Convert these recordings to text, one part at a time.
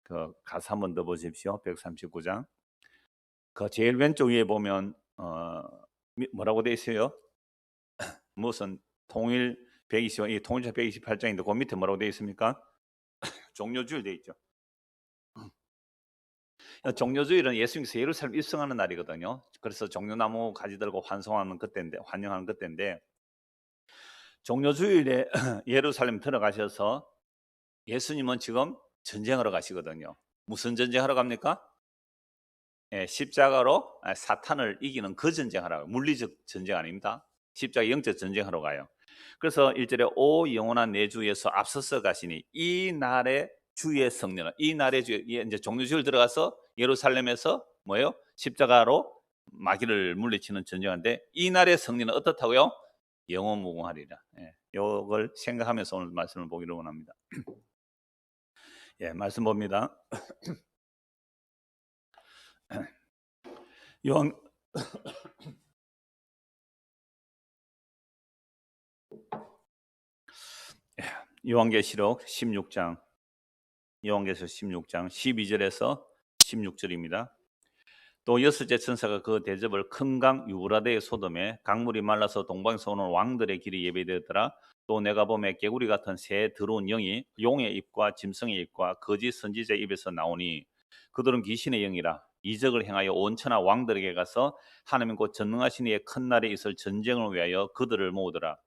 그 가사 한번 더 보십시오. 139장. 그 제일 왼쪽 위에 보면 뭐라고 돼 있어요? 무슨 통일 120, 이 통일자 128장인데 그 밑에 뭐라고 돼 있습니까? 종료주일 돼 있죠. 종료주일은 예수님께서 예루살렘 입성하는 날이거든요. 그래서 종려나무 가지 들고 환송하는 그때인데, 환영하는 그때인데, 종료주일에 예루살렘 들어가셔서 예수님은 지금 전쟁하러 가시거든요. 무슨 전쟁하러 갑니까? 십자가로 사탄을 이기는 그 전쟁하러, 물리적 전쟁 아닙니다. 십자가 영적 전쟁하러 가요. 그래서 1절에 오 영원한 내 주 예수 앞서서 가시니 이 날의 주의 성령은, 이 날의 주의, 이제 종료주일 들어가서 예루살렘에서 뭐예요? 십자가로 마귀를 물리치는 전쟁인데, 이 날의 성령은 어떻다고요? 영원무궁하리라. 이걸 생각하면서 오늘 말씀을 보기로 원합니다. 말씀 봅니다. 요한계시록 16장, 요한계시록 16장 12절에서 16절입니다. 또 여섯째 천사가 그 대접을 큰 강 유브라데의 소돔에 강물이 말라서 동방에서 오는 왕들의 길이 예배되었더라. 또 내가 보매 개구리 같은 새 더러운 영이 용의 입과 짐승의 입과 거짓 선지자의 입에서 나오니 그들은 귀신의 영이라 이적을 행하여 온 천하 왕들에게 가서 하나님 곧 전능하신 이의 큰 날에 있을 전쟁을 위하여 그들을 모으더라.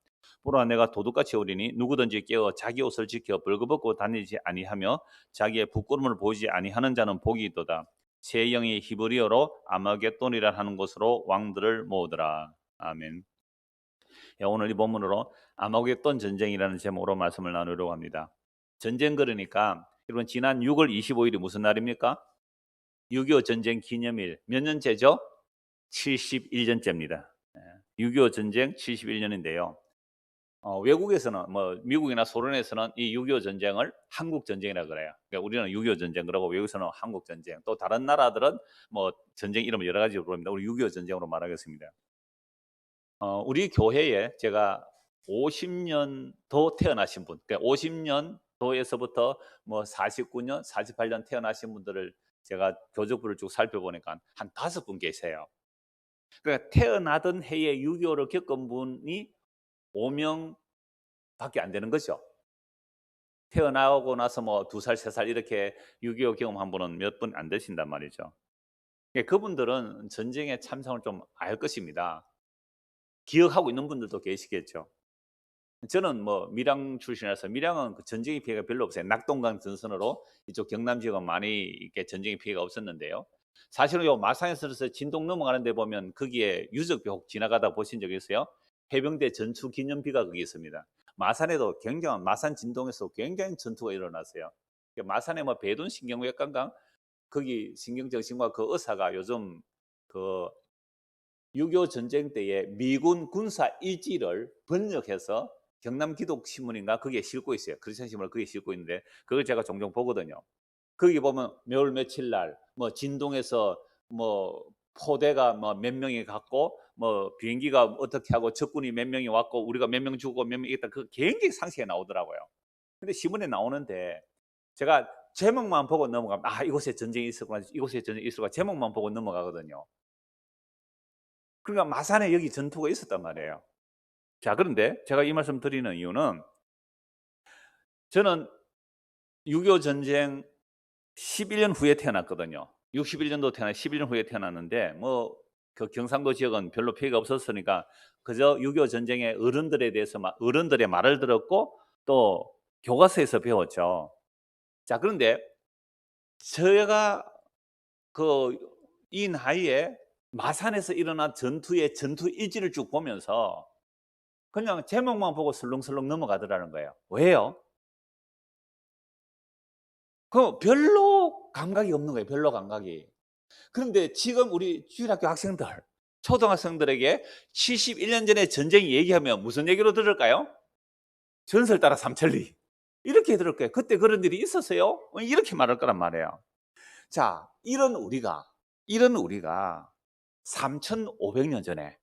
보라 내가 도둑같이 오리니 누구든지 깨어 자기 옷을 지켜 벌거벗고 다니지 아니하며 자기의 부끄러움을 보이지 아니하는 자는 복이 있도다. 새 영이 히브리어로 아마겟돈이라 하는 곳으로 왕들을 모으더라. 아멘. 오늘 이 본문으로 아마겟돈 전쟁이라는 제목으로 말씀을 나누려고 합니다. 전쟁 그러니까 여러분 지난 6월 25일이 무슨 날입니까? 6.25 전쟁 기념일. 몇 년째죠? 71년째입니다. 6.25 전쟁 71년인데요. 외국에서는 미국이나 소련에서는 이 6.25 전쟁을 한국 전쟁이라 그래요. 그러니까 우리는 6.25 전쟁 그러고 외국에서는 한국 전쟁. 또 다른 나라들은 전쟁 이름을 여러 가지로 부릅니다. 우리 6.25 전쟁으로 말하겠습니다. 우리 교회에 제가 50년도 태어나신 분, 그러니까 50년도에서부터 49년, 48년 태어나신 분들을 제가 교적부를 쭉 살펴보니까 한 5분 계세요. 그러니까 태어나던 해에 6.25를 겪은 분이 5명밖에 안 되는 거죠. 태어나고 나서 2살, 3살 이렇게 6.25 경험한 분은 몇 분 안 되신단 말이죠. 그분들은 전쟁의 참상을 좀 알 것입니다. 기억하고 있는 분들도 계시겠죠. 저는 밀양 출신이라서 밀양은 그 전쟁의 피해가 별로 없어요. 낙동강 전선으로 이쪽 경남 지역은 많이 이렇게 전쟁의 피해가 없었는데요. 사실은 요 마산에서 진동 넘어가는 데 보면 거기에 유적비 혹 지나가다 보신 적 있어요? 해병대 전투 기념비가 거기 있습니다. 마산에도 굉장한 마산 진동에서 굉장히 전투가 일어났어요. 마산에 배돈 신경외과인가 거기 신경정신과 그 의사가 요즘 그 6.25 전쟁 때에 미군 군사 일지를 번역해서 경남기독신문인가 거기에 싣고 있어요. 크리스천 신문을 거기에 싣고 있는데 그걸 제가 종종 보거든요. 거기 보면 몇월 며칠 날 진동에서 포대가 몇 명이 갔고 비행기가 어떻게 하고 적군이 몇 명이 왔고 우리가 몇 명 죽고 몇 명 있다. 그 굉장히 상세히 나오더라고요. 근데 신문에 나오는데 제가 제목만 보고 넘어가면 이곳에 전쟁이 있었구나, 이곳에 전쟁이 있었구나 제목만 보고 넘어가거든요. 그러니까 마산에 여기 전투가 있었단 말이에요. 자, 그런데 제가 이 말씀 드리는 이유는 저는 6.25 전쟁 11년 후에 태어났거든요. 61년도 태어나 11년 후에 태어났는데 그 경상도 지역은 별로 피해가 없었으니까 그저 6.25 전쟁의 어른들에 대해서 어른들의 말을 들었고 또 교과서에서 배웠죠. 자, 그런데 제가 이 나이에 마산에서 일어난 전투의 전투 일지를 쭉 보면서 그냥 제목만 보고 설렁설렁 넘어가더라는 거예요. 왜요? 별로 감각이 없는 거예요. 별로 감각이. 그런데 지금 우리 주일학교 학생들, 초등학생들에게 71년 전에 전쟁 얘기하면 무슨 얘기로 들을까요? 전설 따라 삼천리. 이렇게 들을 거예요. 그때 그런 일이 있었어요? 이렇게 말할 거란 말이에요. 자, 이런 우리가 3,500년 전에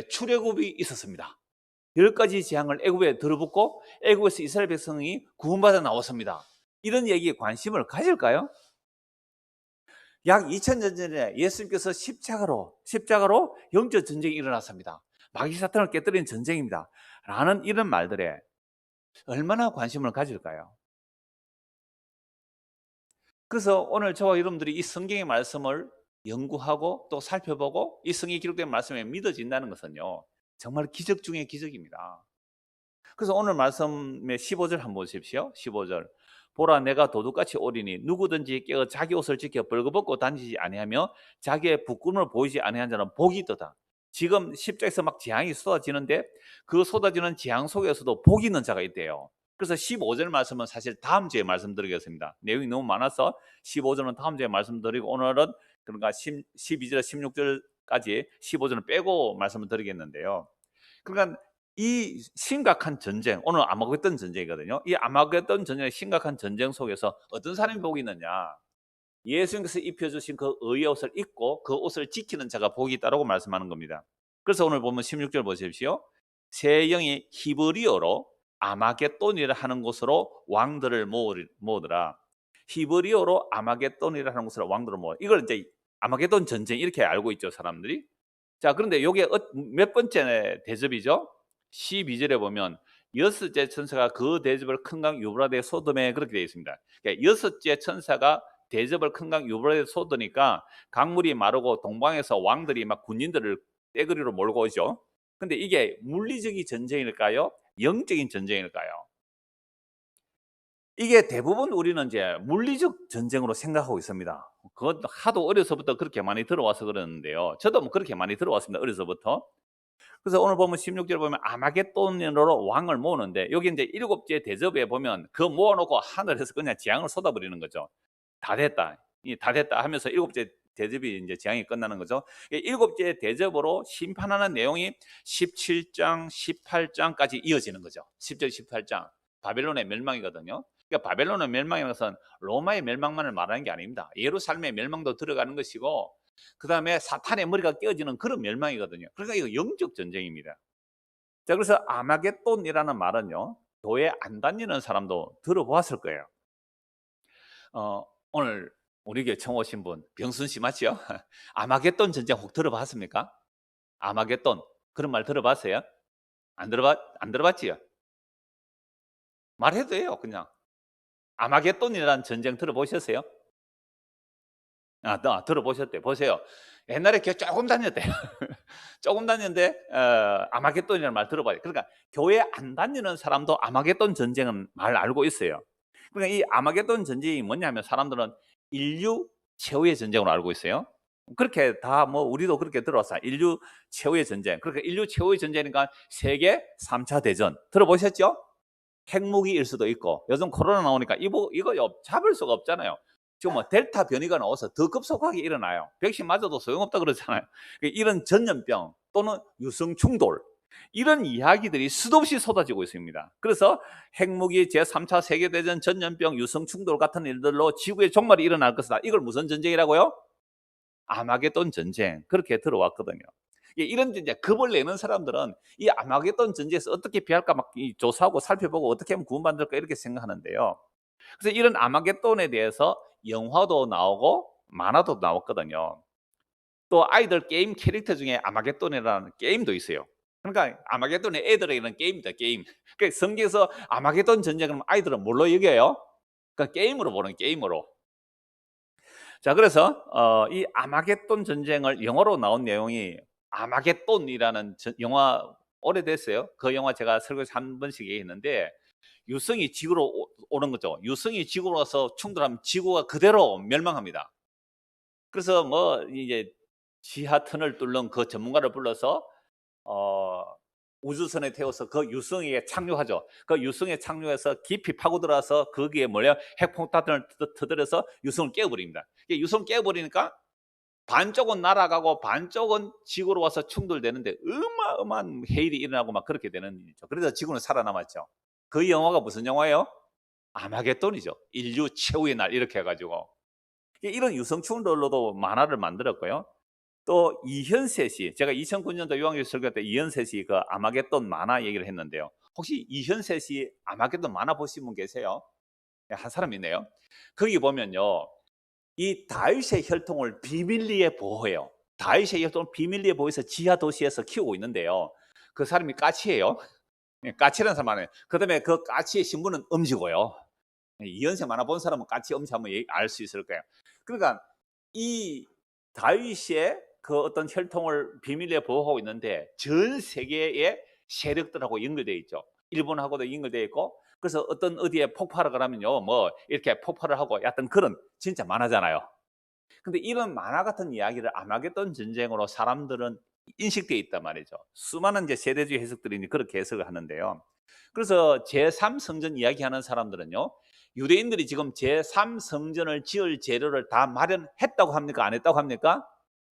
출애굽이 있었습니다. 10가지 재앙을 애굽에 들어붙고 애굽에서 이스라엘 백성이 구원받아 나왔습니다. 이런 얘기에 관심을 가질까요? 약 2000년 전에 예수님께서 십자가로 영적 전쟁이 일어났습니다. 마귀 사탄을 깨뜨리는 전쟁입니다. 라는 이런 말들에 얼마나 관심을 가질까요? 그래서 오늘 저와 여러분들이 이 성경의 말씀을 연구하고 또 살펴보고 이 성경에 기록된 말씀에 믿어진다는 것은요, 정말 기적 중의 기적입니다. 그래서 오늘 말씀의 15절 한번 보십시오. 15절. 보라, 내가 도둑같이 오리니 누구든지 깨어 자기 옷을 지켜 벌거벗고 다니지 아니하며 자기의 부끄러움을 보이지 아니한 자는 복이 있도다. 지금 십자에서 막 재앙이 쏟아지는데 그 쏟아지는 재앙 속에서도 복이 있는 자가 있대요. 그래서 15절 말씀은 사실 다음 주에 말씀드리겠습니다. 내용이 너무 많아서 15절은 다음 주에 말씀드리고 오늘은 그러니까 12절, 16절까지 15절은 빼고 말씀을 드리겠는데요. 그러니까 이 심각한 전쟁, 오늘 아마겟돈 전쟁이거든요. 이 아마겟돈 전쟁의 심각한 전쟁 속에서 어떤 사람이 복이 있느냐? 예수님께서 입혀주신 그 의의 옷을 입고 그 옷을 지키는 자가 복이 있다고 말씀하는 겁니다. 그래서 오늘 보면 16절 보십시오. 새 영이 히브리어로 아마겟돈이라 하는 곳으로 왕들을 모으더라. 히브리어로 아마겟돈이라 하는 곳으로 왕들을 모으. 이걸 이제 아마겟돈 전쟁 이렇게 알고 있죠, 사람들이. 자, 그런데 요게 몇 번째 대접이죠? 12절에 보면 여섯째 천사가 그 대접을 큰 강 유브라데 쏟음에 그렇게 되어 있습니다. 그러니까 여섯째 천사가 대접을 큰 강 유브라데 쏟으니까 강물이 마르고 동방에서 왕들이 막 군인들을 떼거리로 몰고 오죠. 근데 이게 물리적인 전쟁일까요? 영적인 전쟁일까요? 이게 대부분 우리는 이제 물리적 전쟁으로 생각하고 있습니다. 그것도 하도 어려서부터 그렇게 많이 들어와서 그러는데요. 저도 뭐 그렇게 많이 들어왔습니다. 어려서부터. 그래서 오늘 보면 16절 보면 아마겟돈으로 왕을 모으는데 여기 이제 일곱째 대접에 보면 그 모아놓고 하늘에서 그냥 재앙을 쏟아버리는 거죠. 다 됐다. 다 됐다 하면서 일곱째 대접이 이제 재앙이 끝나는 거죠. 일곱째 대접으로 심판하는 내용이 17장, 18장까지 이어지는 거죠. 10절, 18장. 바벨론의 멸망이거든요. 그러니까 바벨론의 멸망이라는 것은 로마의 멸망만을 말하는 게 아닙니다. 예루살렘의 멸망도 들어가는 것이고 그 다음에 사탄의 머리가 깨어지는 그런 멸망이거든요. 그러니까 이거 영적 전쟁입니다. 자, 그래서 아마겟돈이라는 말은요, 교회 안 다니는 사람도 들어보았을 거예요. 오늘 우리 교회 처음 오신 분, 병순 씨 맞죠? 아마겟돈 전쟁 혹 들어봤습니까? 아마겟돈 그런 말 들어봤어요? 안 들어봤지요? 말해도 돼요, 그냥. 아마겟돈이라는 전쟁 들어보셨어요? 들어보셨대. 보세요. 옛날에 조금 다녔대요. 조금 다녔는데 아마겟돈이라는 말 들어봐요. 그러니까 교회 안 다니는 사람도 아마겟돈 전쟁은 말 알고 있어요. 그러니까 이 아마겟돈 전쟁이 뭐냐면 사람들은 인류 최후의 전쟁으로 알고 있어요. 그렇게 다 뭐 우리도 그렇게 들어왔어요. 인류 최후의 전쟁. 그러니까 인류 최후의 전쟁이니까 세계 3차 대전. 들어보셨죠? 핵무기일 수도 있고 요즘 코로나 나오니까 이거 잡을 수가 없잖아요. 지금 뭐 델타 변이가 나와서 더 급속하게 일어나요. 백신 맞아도 소용없다 그러잖아요. 이런 전염병 또는 유성 충돌 이런 이야기들이 수도 없이 쏟아지고 있습니다. 그래서 핵무기 제3차 세계대전 전염병 유성 충돌 같은 일들로 지구의 종말이 일어날 것이다. 이걸 무슨 전쟁이라고요? 아마겟돈 전쟁 그렇게 들어왔거든요. 이런 이제 겁을 내는 사람들은 이 아마겟돈 전쟁에서 어떻게 피할까 막 조사하고 살펴보고 어떻게 하면 구원받을까 이렇게 생각하는데요. 그래서 이런 아마겟돈에 대해서 영화도 나오고 만화도 나왔거든요. 또 아이들 게임 캐릭터 중에 아마겟돈이라는 게임도 있어요. 그러니까 아마겟돈의 애들에게는 게임이다, 게임. 그러니까 성경에서 아마겟돈 전쟁을 아이들은 뭘로 여겨요? 그러니까 게임으로 보는 게임으로. 자, 그래서 이 아마겟돈 전쟁을 영어로 나온 내용이 아마겟돈이라는 영화 오래됐어요. 그 영화 제가 설교에서 한 번씩 얘기했는데 유성이 지구로 오는 거죠. 유성이 지구로 와서 충돌하면 지구가 그대로 멸망합니다. 그래서 뭐 이제 지하 터널 뚫는 그 전문가를 불러서 우주선에 태워서 그 유성에 착륙하죠. 그 유성에 착륙해서 깊이 파고 들어와서 거기에 핵폭탄을 터뜨려서 유성을 깨버립니다. 유성 깨버리니까 반쪽은 날아가고 반쪽은 지구로 와서 충돌되는데 어마어마한 해일이 일어나고 막 그렇게 되는 일이죠. 그래서 지구는 살아남았죠. 그 영화가 무슨 영화예요? 아마겟돈이죠. 인류 최후의 날 이렇게 해가지고 이런 유성 충돌로도 만화를 만들었고요. 또 이현세 씨, 제가 2009년도 유황교 설교 때 이현세 씨 그 아마겟돈 만화 얘기를 했는데요. 혹시 이현세 씨 아마겟돈 만화 보신 분 계세요? 한 사람이 있네요. 거기 보면요, 이 다윗의 혈통을 비밀리에 보호해요. 다윗의 혈통을 비밀리에 보호해서 지하 도시에서 키우고 있는데요. 그 사람이 까치예요. 까치라는 사람 안에. 그다음에 그 까치의 신분은 엄지고요. 이연세 만화 본 사람은 까치 엄지 한번 알 수 있을 거예요. 그러니까 이 다윗의 그 어떤 혈통을 비밀리에 보호하고 있는데 전 세계의 세력들하고 연결되어 있죠. 일본하고도 연결되어 있고, 그래서 어떤 어디에 폭발을 하면요, 뭐 이렇게 폭발을 하고 약간 그런 진짜 만화잖아요. 근데 이런 만화 같은 이야기를 아마겟돈 전쟁으로 사람들은 인식되어 있단 말이죠. 수많은 이제 세대주의 해석들이 그렇게 해석을 하는데요. 그래서 제3성전 이야기하는 사람들은요, 유대인들이 지금 제3성전을 지을 재료를 다 마련했다고 합니까? 안 했다고 합니까?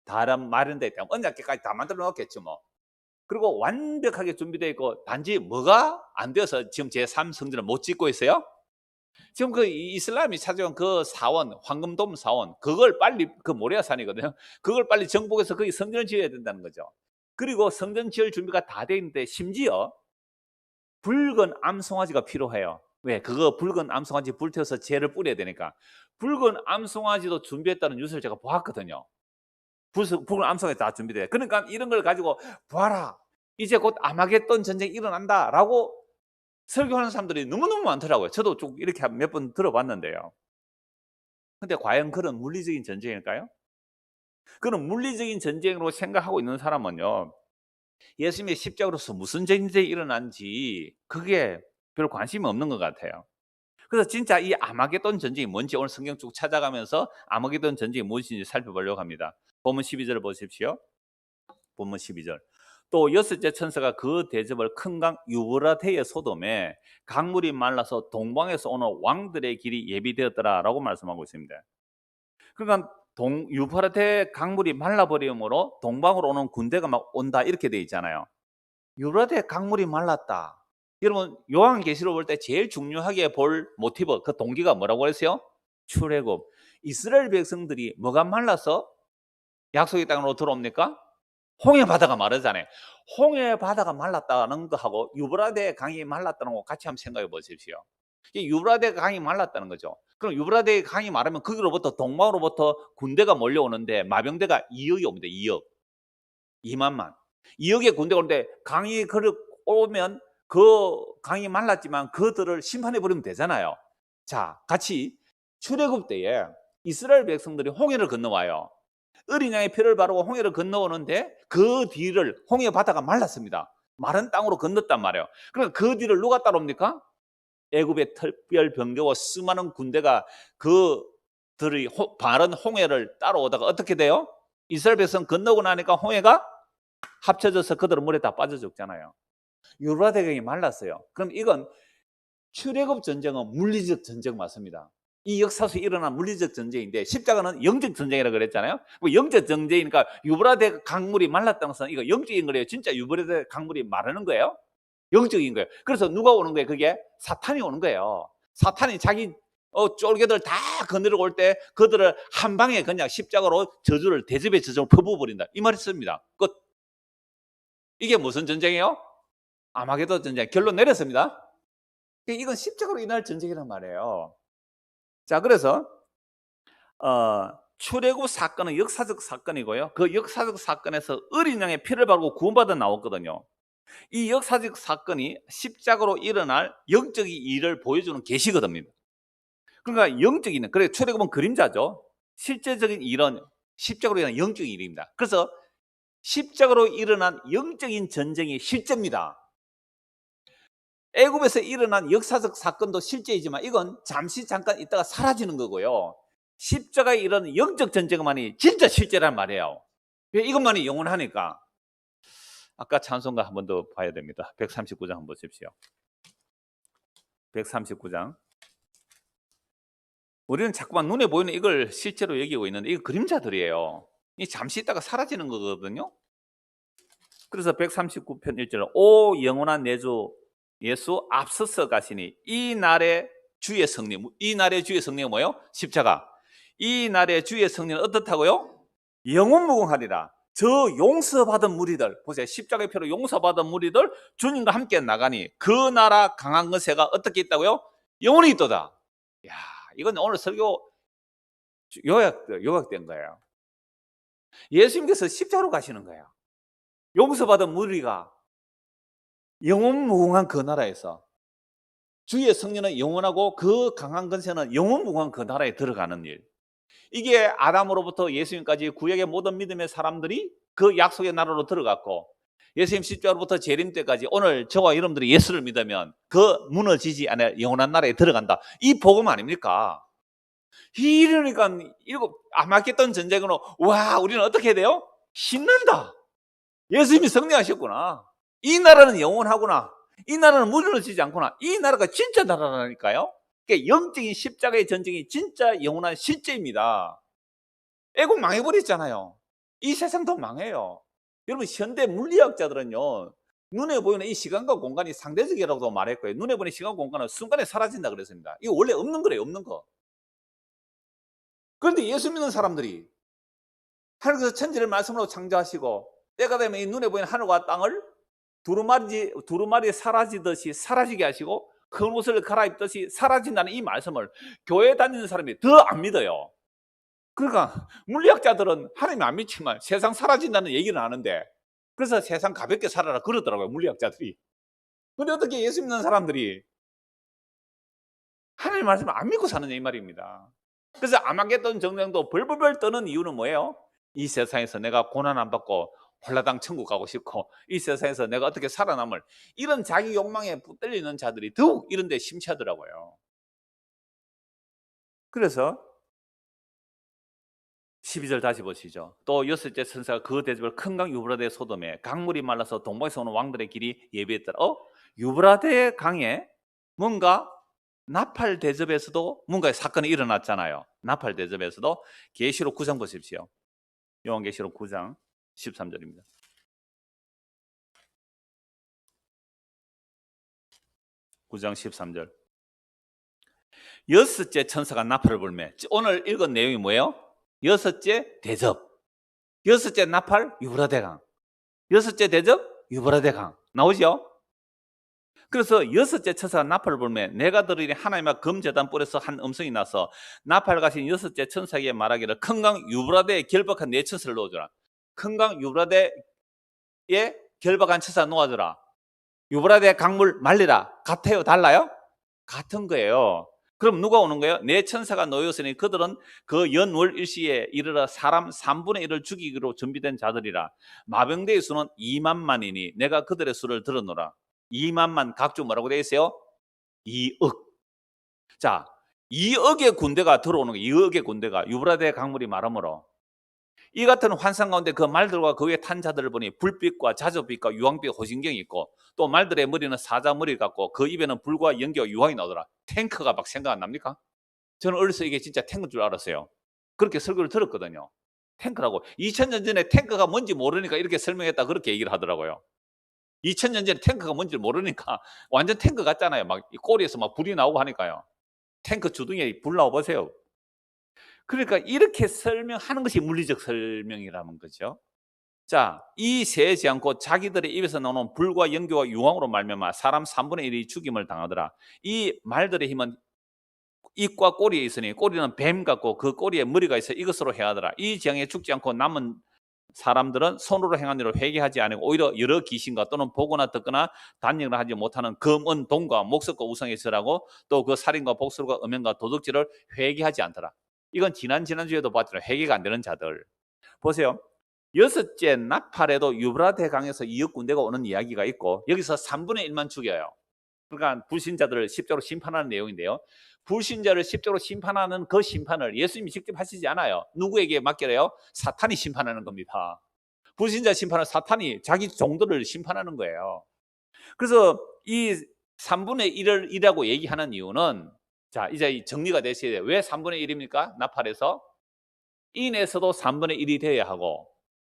다 마련되어 있다. 언약계까지 다 만들어 놓았겠죠, 뭐. 그리고 완벽하게 준비되어 있고, 단지 뭐가 안 되어서 지금 제3성전을 못 짓고 있어요? 지금 그 이슬람이 찾아온 그 사원, 황금돔 사원, 그걸 빨리, 그 모리아산이거든요. 그걸 빨리 정복해서 거기 성전을 지어야 된다는 거죠. 그리고 성전 지을 준비가 다 돼 있는데 심지어 붉은 암송아지가 필요해요. 왜? 그거 붉은 암송아지 불태워서 재를 뿌려야 되니까. 붉은 암송아지도 준비했다는 뉴스를 제가 보았거든요. 붉은 암송아지 다 준비돼. 그러니까 이런 걸 가지고 봐라, 이제 곧 아마겟돈 전쟁이 일어난다라고 설교하는 사람들이 너무너무 많더라고요. 저도 쭉 이렇게 몇 번 들어봤는데요. 근데 과연 그런 물리적인 전쟁일까요? 그런 물리적인 전쟁으로 생각하고 있는 사람은요, 예수님의 십자가로서 무슨 전쟁이 일어난지 그게 별 관심이 없는 것 같아요. 그래서 진짜 이 아마겟돈 전쟁이 뭔지 오늘 성경 쭉 찾아가면서 아마겟돈 전쟁이 무엇인지 살펴보려고 합니다. 본문 12절 보십시오. 본문 12절. 또 여섯째 천사가 그 대접을 큰 강 유브라테의 소돔에 강물이 말라서 동방에서 오는 왕들의 길이 예비되었더라라고 말씀하고 있습니다. 그러니까 유브라테 강물이 말라버림으로 동방으로 오는 군대가 막 온다 이렇게 돼 있잖아요. 유브라테 강물이 말랐다. 여러분 요한계시록 볼 때 제일 중요하게 볼 모티브, 그 동기가 뭐라고 했어요? 출애굽. 이스라엘 백성들이 뭐가 말라서 약속의 땅으로 들어옵니까? 홍해 바다가 마르잖아요. 홍해 바다가 말랐다는 거하고 유브라데 강이 말랐다는 거 같이 한번 생각해 보십시오. 유브라데 강이 말랐다는 거죠. 그럼 유브라데 강이 마르면 거기로부터 동방으로부터 군대가 몰려오는데 마병대가 2억이 옵니다. 2억. 2만만. 2억의 군대가 오는데 강이 오면 그 강이 말랐지만 그들을 심판해 버리면 되잖아요. 자, 같이 출애굽 때에 이스라엘 백성들이 홍해를 건너와요. 어린 양의 피를 바르고 홍해를 건너오는데 그 뒤를 홍해 바다가 말랐습니다. 마른 땅으로 건넜단 말이에요. 그러니까 그 뒤를 누가 따라옵니까? 애굽의 특별 병대와 수많은 군대가 그들이 바른 홍해를 따라오다가 어떻게 돼요? 이스라엘 백성 건너고 나니까 홍해가 합쳐져서 그들은 물에 다 빠져 죽잖아요. 유브라데강이 말랐어요. 그럼 이건 출애굽 전쟁은 물리적 전쟁 맞습니다. 이 역사에서 일어난 물리적 전쟁인데 십자가는 영적 전쟁이라고 그랬잖아요. 영적 전쟁이니까 유브라데 강물이 말랐다는 것은 이거 영적인 거예요. 진짜 유브라데 강물이 마르는 거예요. 영적인 거예요. 그래서 누가 오는 거예요? 그게 사탄이 오는 거예요. 사탄이 자기 쫄개들 다 거느리고 올 때 그들을 한 방에 그냥 십자가로 저주를 대접의 저주를 퍼부어버린다. 이 말이 씁니다. 끝. 이게 무슨 전쟁이에요? 아마겟돈 전쟁. 결론 내렸습니다. 이건 십자가로 인할 전쟁이란 말이에요. 자, 그래서 출애굽 사건은 역사적 사건이고요. 그 역사적 사건에서 어린 양의 피를 바르고 구원받아 나왔거든요. 이 역사적 사건이 십자가로 일어날 영적인 일을 보여주는 계시거든요. 그러니까 영적인, 그래 출애굽은 그림자죠. 실제적인 일은 십자가로 일어난 영적인 일입니다. 그래서 십자가로 일어난 영적인 전쟁이 실제입니다. 애굽에서 일어난 역사적 사건도 실제이지만 이건 잠깐 있다가 사라지는 거고요. 십자가에 일어난 영적 전쟁만이 진짜 실제란 말이에요. 이것만이 영원하니까. 아까 찬송가 한 번 더 봐야 됩니다. 139장 한번 보십시오. 139장. 우리는 자꾸만 눈에 보이는 이걸 실제로 여기고 있는데 이거 그림자들이에요. 이 잠시 있다가 사라지는 거거든요. 그래서 139편 1절 오 영원한 내 주 예수 앞서서 가시니 이 날의 주의 성령, 이 날의 주의 성령은 뭐예요? 십자가. 이 날의 주의 성령은 어떻다고요? 영원무궁하리라. 저 용서받은 무리들, 보세요. 십자가의 표로 용서받은 무리들 주님과 함께 나가니 그 나라 강한 것에가 어떻게 있다고요? 영원히 있도다. 야, 이건 오늘 설교 요약된 거예요. 예수님께서 십자가로 가시는 거예요. 용서받은 무리가 영원무궁한 그 나라에서, 주의 성령은 영원하고 그 강한 권세는 영원무궁한 그 나라에 들어가는 일. 이게 아담으로부터 예수님까지 구약의 모든 믿음의 사람들이 그 약속의 나라로 들어갔고, 예수님 십자가로부터 재림 때까지 오늘 저와 여러분들이 예수를 믿으면 그 무너지지 않을 영원한 나라에 들어간다. 이 복음 아닙니까? 이러니까 이거 아마겟돈 전쟁으로 와, 우리는 어떻게 해야 돼요? 신난다. 예수님이 승리하셨구나. 이 나라는 영원하구나. 이 나라는 무너지지 않구나. 이 나라가 진짜 나라라니까요. 그러니까 영적인 십자가의 전쟁이 진짜 영원한 실제입니다. 애국 망해버렸잖아요. 이 세상도 망해요. 여러분, 현대 물리학자들은요, 눈에 보이는 이 시간과 공간이 상대적이라고도 말했고요. 눈에 보이는 시간 공간은 순간에 사라진다 그랬습니다. 이거 원래 없는 거래요, 없는 거. 그런데 예수 믿는 사람들이 하나님께서 천지를 말씀으로 창조하시고 때가 되면 이 눈에 보이는 하늘과 땅을 두루마리 사라지듯이 사라지게 하시고 큰 옷을 갈아입듯이 사라진다는 이 말씀을 교회 다니는 사람이 더 안 믿어요. 그러니까 물리학자들은 하나님 안 믿지만 세상 사라진다는 얘기는 하는데, 그래서 세상 가볍게 살아라 그러더라고요, 물리학자들이. 근데 어떻게 예수 믿는 사람들이 하나님 말씀을 안 믿고 사느냐 이 말입니다. 그래서 아마겟돈 전쟁도 벌벌벌 떠는 이유는 뭐예요? 이 세상에서 내가 고난 안 받고 홀라당 천국 가고 싶고, 이 세상에서 내가 어떻게 살아남을, 이런 자기 욕망에 붙들려 있는 자들이 더욱 이런 데 심취하더라고요. 그래서 12절 다시 보시죠. 또 여섯째 천사가 그 대접을 큰 강 유브라데 소돔에 강물이 말라서 동방에서 오는 왕들의 길이 예비했더라. 유브라데 강에 뭔가 나팔 대접에서도 뭔가 사건이 일어났잖아요. 나팔 대접에서도. 계시록 9장 보십시오. 요한계시록 9장 13절입니다. (9장 13절) 여섯째 천사가 나팔을 불매. 오늘 읽은 내용이 뭐예요? 여섯째 대접, 여섯째 나팔 유브라데강, 여섯째 대접 유브라데강 나오죠? 그래서 여섯째 천사가 나팔을 불매 내가 들으니 하나님의 금제단 뿔에서 한 음성이 나서 나팔 가신 여섯째 천사에게 말하기를 큰 강 유브라데에 결박한 네 천사를 놓아주라. 큰 강 유브라데에 결박한 천사 놓아주라. 유브라데 강물 말리라. 같아요, 달라요? 같은 거예요. 그럼 누가 오는 거예요? 네 천사가 놓였으니 그들은 그 연월 일시에 이르러 사람 3분의 1을 죽이기로 준비된 자들이라. 마병대의 수는 2만만이니 내가 그들의 수를 들어노라. 2만만 각주 뭐라고 되어 있어요? 2억. 자, 2억의 군대가 들어오는 거예요. 2억의 군대가 유브라데 강물이 말하므로. 이 같은 환상 가운데 그 말들과 그 위에 탄 자들을 보니 불빛과 자조빛과 유황빛 호신경이 있고 또 말들의 머리는 사자머리 같고 그 입에는 불과 연기와 유황이 나오더라. 탱크가 막 생각 안 납니까? 저는 어려서 이게 진짜 탱크인 줄 알았어요. 그렇게 설교를 들었거든요. 탱크라고. 2000년 전에 탱크가 뭔지 모르니까 이렇게 설명했다 그렇게 얘기를 하더라고요. 2000년 전에 탱크가 뭔지 모르니까 완전 탱크 같잖아요. 막 꼬리에서 막 불이 나오고 하니까요. 탱크 주둥이에 불 나와 보세요. 그러니까 이렇게 설명하는 것이 물리적 설명이라는 거죠. 자, 이 세지 않고 자기들의 입에서 나오는 불과 연기와 유황으로 말미암아 사람 3분의 1이 죽임을 당하더라. 이 말들의 힘은 입과 꼬리에 있으니 꼬리는 뱀 같고 그 꼬리에 머리가 있어 이것으로 해하더라. 이 재앙에 죽지 않고 남은 사람들은 손으로 행한 일을 회개하지 않고 오히려 여러 귀신과 또는 보거나 듣거나 단역을 하지 못하는 금은 동과 목석과 우상에 절하고 또 그 살인과 복술과 음행과 도둑질을 회개하지 않더라. 이건 지난주에도 봤지만 회개가 안 되는 자들. 보세요. 여섯째 나팔에도 유브라데 강에서 2억 군대가 오는 이야기가 있고 여기서 3분의 1만 죽여요. 그러니까 불신자들을 십자로 심판하는 내용인데요. 불신자를 십자로 심판하는 그 심판을 예수님이 직접 하시지 않아요. 누구에게 맡겨요? 사탄이 심판하는 겁니다. 불신자 심판을 사탄이 자기 종들을 심판하는 거예요. 그래서 이 3분의 1이라고 얘기하는 이유는, 자, 이제 정리가 되셔야 돼요. 왜 3분의 1입니까? 나팔에서 인에서도 3분의 1이 돼야 하고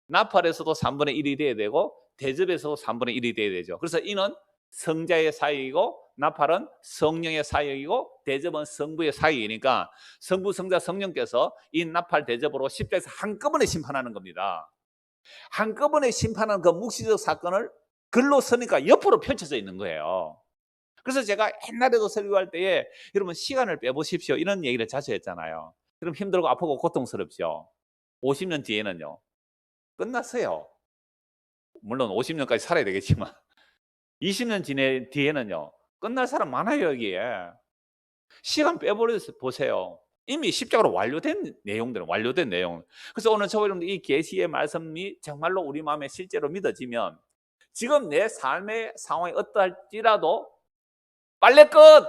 나팔에서도 3분의 1이 돼야 되고 대접에서도 3분의 1이 돼야 되죠. 그래서 인은 성자의 사역이고 나팔은 성령의 사역이고 대접은 성부의 사역이니까 성부, 성자, 성령께서 이 나팔 대접으로 십자가에서 한꺼번에 심판하는 겁니다. 한꺼번에 심판하는 그 묵시적 사건을 글로 서니까 옆으로 펼쳐져 있는 거예요. 그래서 제가 옛날에도 설교할 때에 여러분 시간을 빼보십시오 이런 얘기를 자주 했잖아요. 그럼 힘들고 아프고 고통스럽죠. 50년 뒤에는요. 끝났어요. 물론 50년까지 살아야 되겠지만 20년 뒤에는요. 끝날 사람 많아요 여기에. 시간 빼버려서 보세요. 이미 십자가로 완료된 내용들은 완료된 내용. 그래서 오늘 저와 여러분들 이 계시의 말씀이 정말로 우리 마음에 실제로 믿어지면 지금 내 삶의 상황이 어떠할지라도 빨래끝!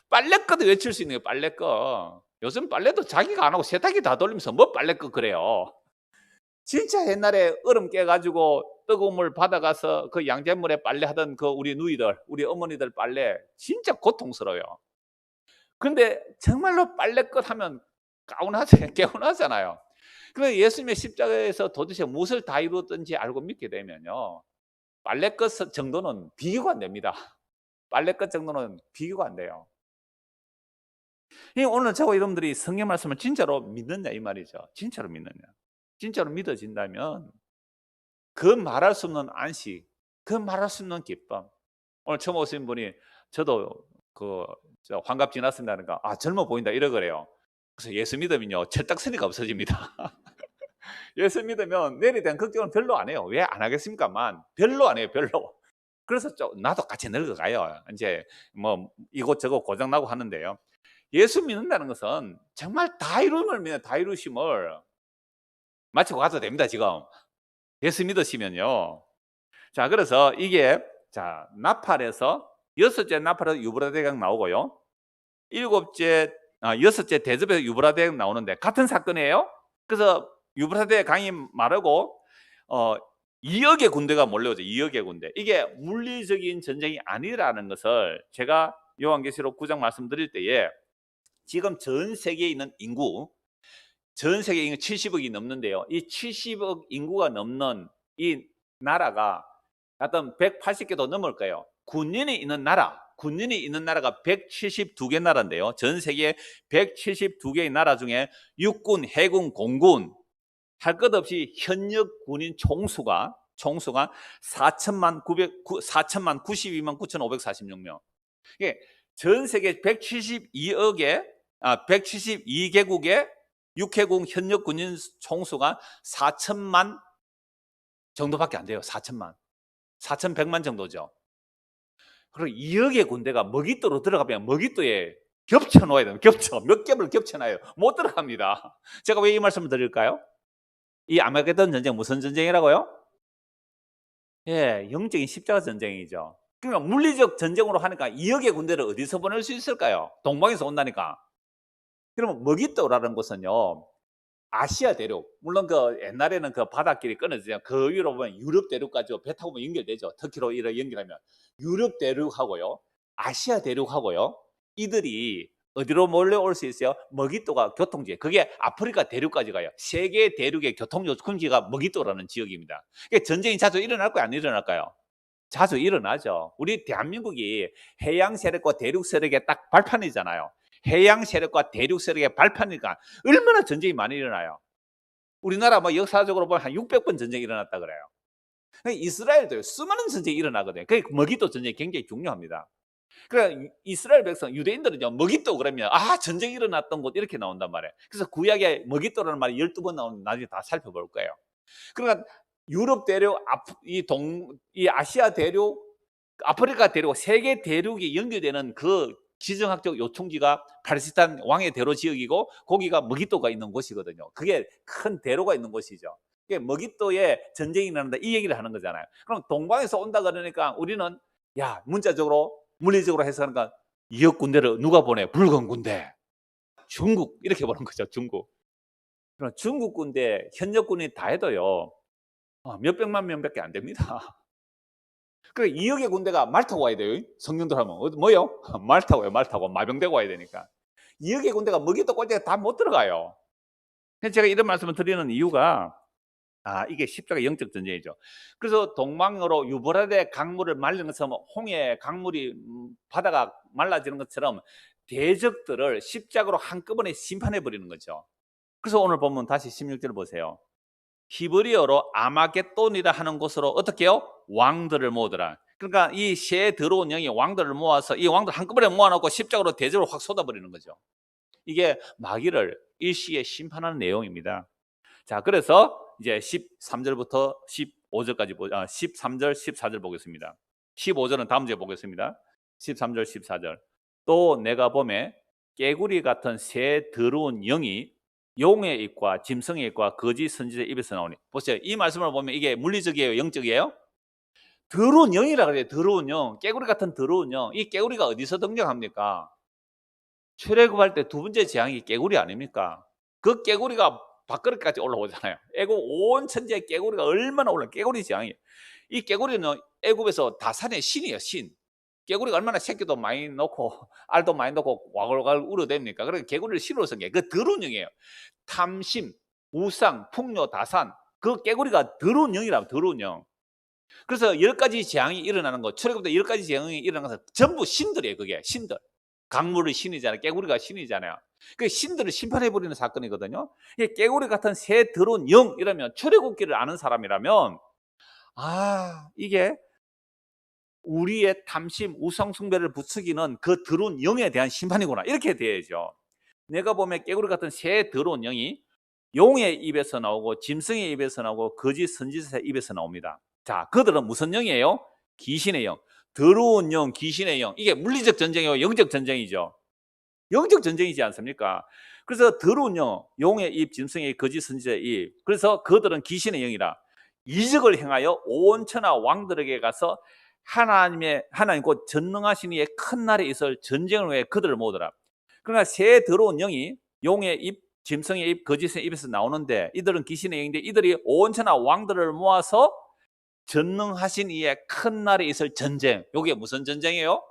빨래끝 외칠 수 있는 게 빨래끝. 요즘 빨래도 자기가 안 하고 세탁기 다 돌리면서 뭐 빨래끝 그래요. 진짜 옛날에 얼음 깨가지고 뜨거운 물 받아가서 그 양잿물에 빨래하던 그 우리 누이들, 우리 어머니들 빨래 진짜 고통스러워요. 근데 정말로 빨래끝 하면 개운하잖아요. 그래서 예수님의 십자가에서 도대체 무엇을 다 이루었던지 알고 믿게 되면요. 빨래끝 정도는 비교가 안 됩니다. 빨래끝 정도는 비교가 안 돼요. 오늘 저와 여러분들이 성경 말씀을 진짜로 믿느냐 이 말이죠. 진짜로 믿느냐. 진짜로 믿어진다면 그 말할 수 없는 안식, 그 말할 수 없는 기쁨. 오늘 처음 오신 분이 저도 환갑 지났습니다니까 젊어 보인다 이러거래요. 그래서 예수 믿으면요 철딱서니가 없어집니다. 예수 믿으면 내일에 대한 걱정은 별로 안 해요. 왜 안 하겠습니까만 별로 안 해요, 별로. 그래서 나도 같이 늙어가요. 이제 뭐 이곳저곳 고장나고 하는데요. 예수 믿는다는 것은 정말 다 이루심을 믿어요. 다 이루심을 마치고 가도 됩니다. 지금 예수 믿으시면요. 자, 그래서 이게 나팔에서 여섯째 나팔에서 유브라데강 나오고요. 여섯째 대접에서 유브라데강 나오는데 같은 사건이에요. 그래서 유브라데 강이 마르고 2억의 군대가 몰려오죠. 2억의 군대. 이게 물리적인 전쟁이 아니라는 것을 제가 요한계시록 9장 말씀드릴 때에 지금 전 세계에 있는 전 세계 인구 70억이 넘는데요. 이 70억 인구가 넘는 이 나라가 하여튼 180개도 넘을 거예요. 군인이 있는 나라가 172개 나라인데요. 전 세계 172개의 나라 중에 육군, 해군, 공군 할 것 없이 현역 군인 총수가 4천만 92만 9,546명. 이게 전 세계 172개국의 육해공 현역 군인 총수가 4천만 정도밖에 안 돼요. 4,100만 정도죠. 그리고 2억의 군대가 먹이도로 들어가면 먹이도에 겹쳐 놓아야 돼요. 몇 겹을 겹쳐놔요. 못 들어갑니다. 제가 왜 이 말씀을 드릴까요? 이 아마게돈 전쟁 무슨 전쟁이라고요? 예, 영적인 십자가 전쟁이죠. 그러니까 물리적 전쟁으로 하니까 2억의 군대를 어디서 보낼 수 있을까요? 동방에서 온다니까. 그러면 먹이도라는 곳은요. 아시아 대륙, 물론 옛날에는 바닷길이 끊어지죠. 그 위로 보면 유럽 대륙까지 배 타고 보면 연결되죠. 터키로 이렇게 연결하면 유럽 대륙하고요, 아시아 대륙하고요, 이들이 어디로 몰려올 수 있어요? 먹이도가 교통지. 그게 아프리카 대륙까지 가요. 세계 대륙의 교통요금지가 먹이도라는 지역입니다. 전쟁이 자주 일어날까요? 안 일어날까요? 자주 일어나죠. 우리 대한민국이 해양 세력과 대륙 세력의 딱 발판이잖아요. 해양 세력과 대륙 세력의 발판이니까 얼마나 전쟁이 많이 일어나요. 우리나라 역사적으로 보면 한 600번 전쟁이 일어났다 그래요. 이스라엘도 수많은 전쟁이 일어나거든요. 그 먹이도 전쟁이 굉장히 중요합니다. 그러니까 이스라엘 백성, 유대인들은요, 먹이도 그러면 전쟁이 일어났던 곳 이렇게 나온단 말이에요. 그래서 구약에 먹이도라는 말이 12번 나오는 나중에 다 살펴볼 거예요. 그러니까 유럽 대륙, 이 아시아 대륙, 아프리카 대륙, 세계 대륙이 연결되는 그 지정학적 요충지가 팔레스타인 왕의 대로 지역이고 거기가 먹이도가 있는 곳이거든요. 그게 큰 대로가 있는 곳이죠. 먹이도에 전쟁이 일어난다 이 얘기를 하는 거잖아요. 그럼 동방에서 온다 그러니까 우리는 문자적으로 물리적으로 해석하니까 2억 군대를 누가 보내? 붉은 군대. 중국 이렇게 보는 거죠. 중국. 그럼 중국 군대 현역 군이 다 해도요. 몇백만 명밖에 안 됩니다. 그 2억의 군대가 말 타고 와야 돼요. 성령들 하면 뭐요? 말 타고 와요. 말 타고 마병되고 와야 되니까. 2억의 군대가 먹이도 꼴찌가 다 못 들어가요. 그래서 제가 이런 말씀을 드리는 이유가 이게 십자가 영적 전쟁이죠. 그래서 동방으로 유브라데 강물을 말리는 것처럼 홍해 강물이 바다가 말라지는 것처럼 대적들을 십자가로 한꺼번에 심판해 버리는 거죠. 그래서 오늘 보면 다시 16절 보세요. 히브리어로 아마겟돈이라 하는 곳으로 어떻게 해요? 왕들을 모으더라. 그러니까 이 새 더러운 영이 왕들을 모아서 이 왕들 한꺼번에 모아놓고 십자가로 대접을 확 쏟아버리는 거죠. 이게 마귀를 일시에 심판하는 내용입니다. 자, 그래서 이제 13절부터 15절까지 13절, 14절 보겠습니다. 15절은 다음 주에 보겠습니다. 13절, 14절. 또 내가 보매 깨구리 같은 새 더러운 영이 용의 입과 짐승의 입과 거짓 선지자의 입에서 나오니. 보세요. 이 말씀을 보면 이게 물리적이에요, 영적이에요? 더러운 영이라 그래요. 더러운 영. 깨구리 같은 더러운 영. 이 깨구리가 어디서 등장합니까? 출애굽할 때 두 번째 재앙이 깨구리 아닙니까? 그 깨구리가 밥그릇까지 올라오잖아요. 애굽 온 천지에 깨구리가 얼마나 올라. 깨구리 재앙이에요. 이 깨구리는 애굽에서 다산의 신이에요, 신. 깨구리가 얼마나 새끼도 많이 넣고 알도 많이 넣고 와글와글 울어댑니까? 그러니까 깨구리를 신으로 쓴 게 그 더러운 영이에요. 탐심, 우상, 풍요, 다산. 그 깨구리가 더러운 영이라면 더러운 영. 그래서 10가지 재앙이 일어나는 거, 출애굽 때 10가지 재앙이 일어나는 것은 전부 신들이에요. 그게 신들. 강물이 신이잖아요. 깨구리가 신이잖아요. 그 신들을 심판해버리는 사건이거든요. 깨구리 같은 새 더러운 영이라면, 출애굽기를 아는 사람이라면, 이게 우리의 탐심, 우상숭배를 부추기는 그 더러운 영에 대한 심판이구나, 이렇게 돼야죠. 내가 보면 깨구리 같은 새 더러운 영이 용의 입에서 나오고 짐승의 입에서 나오고 거짓 선지자의 입에서 나옵니다. 자, 그들은 무슨 영이에요? 귀신의 영. 더러운 영, 귀신의 영. 이게 물리적 전쟁이고 영적 전쟁이죠. 영적 전쟁이지 않습니까? 그래서 더러운 영, 용의 입, 짐승의 입, 거짓 선지자의 입. 그래서 그들은 귀신의 영이라 이적을 행하여 온 천하 왕들에게 가서 하나님 곧 전능하신 이의 큰 날에 있을 전쟁을 위해 그들을 모으더라. 그러나 새 더러운 영이 용의 입, 짐승의 입, 거짓의 입에서 나오는데, 이들은 귀신의 영인데 이들이 온 천하 왕들을 모아서 전능하신 이의 큰 날에 있을 전쟁. 이게 무슨 전쟁이에요?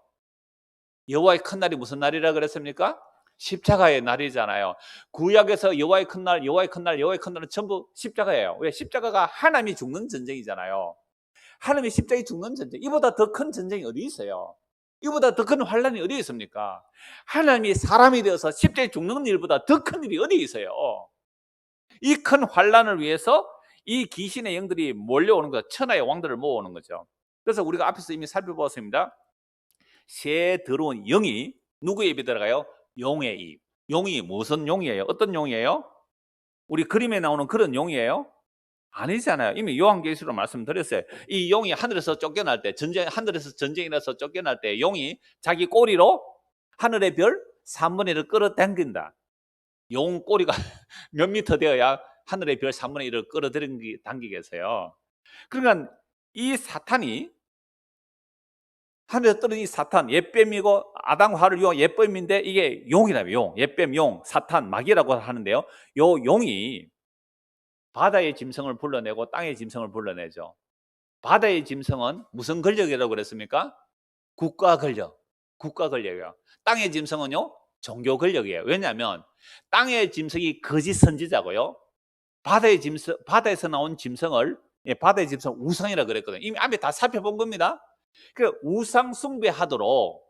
여호와의 큰 날이 무슨 날이라 그랬습니까? 십자가의 날이잖아요. 구약에서 여호와의 큰 날, 여호와의 큰 날, 여호와의 큰 날은 전부 십자가예요. 왜? 십자가가 하나님이 죽는 전쟁이잖아요. 하나님이 십자가에 죽는 전쟁. 이보다 더 큰 전쟁이 어디 있어요? 이보다 더 큰 환란이 어디 있습니까? 하나님이 사람이 되어서 십자가에 죽는 일보다 더 큰 일이 어디 있어요? 이 큰 환란을 위해서 이 귀신의 영들이 몰려오는 거죠. 천하의 왕들을 모아오는 거죠. 그래서 우리가 앞에서 이미 살펴보았습니다. 새 더러운 영이 누구의 입에 들어가요? 용의 입. 용이 무슨 용이에요? 어떤 용이에요? 우리 그림에 나오는 그런 용이에요? 아니잖아요. 이미 요한계시로 말씀드렸어요. 이 용이 하늘에서 쫓겨날 때, 하늘에서 전쟁이 나서 쫓겨날 때 용이 자기 꼬리로 하늘의 별 3분의 1을 끌어당긴다. 용 꼬리가 몇 미터 되어야 하늘의 별 3분의 1을 끌어당기겠어요. 그러니까 이 사탄이, 하늘에서 떨어진 이 사탄, 옛뱀이고 아담과 하와를 위한 옛뱀인데 이게 용이라며. 용, 옛뱀, 용, 사탄, 마귀라고 하는데요. 요 용이 바다의 짐승을 불러내고 땅의 짐승을 불러내죠. 바다의 짐승은 무슨 권력이라고 그랬습니까? 국가 권력. 국가 권력이에요. 땅의 짐승은요, 종교 권력이에요. 왜냐하면 땅의 짐승이 거짓 선지자고요, 바다의 짐승, 바다에서 나온 짐승을, 바다의 짐승 우상이라고 그랬거든요. 이미 앞에 다 살펴본 겁니다. 그 우상 숭배하도록,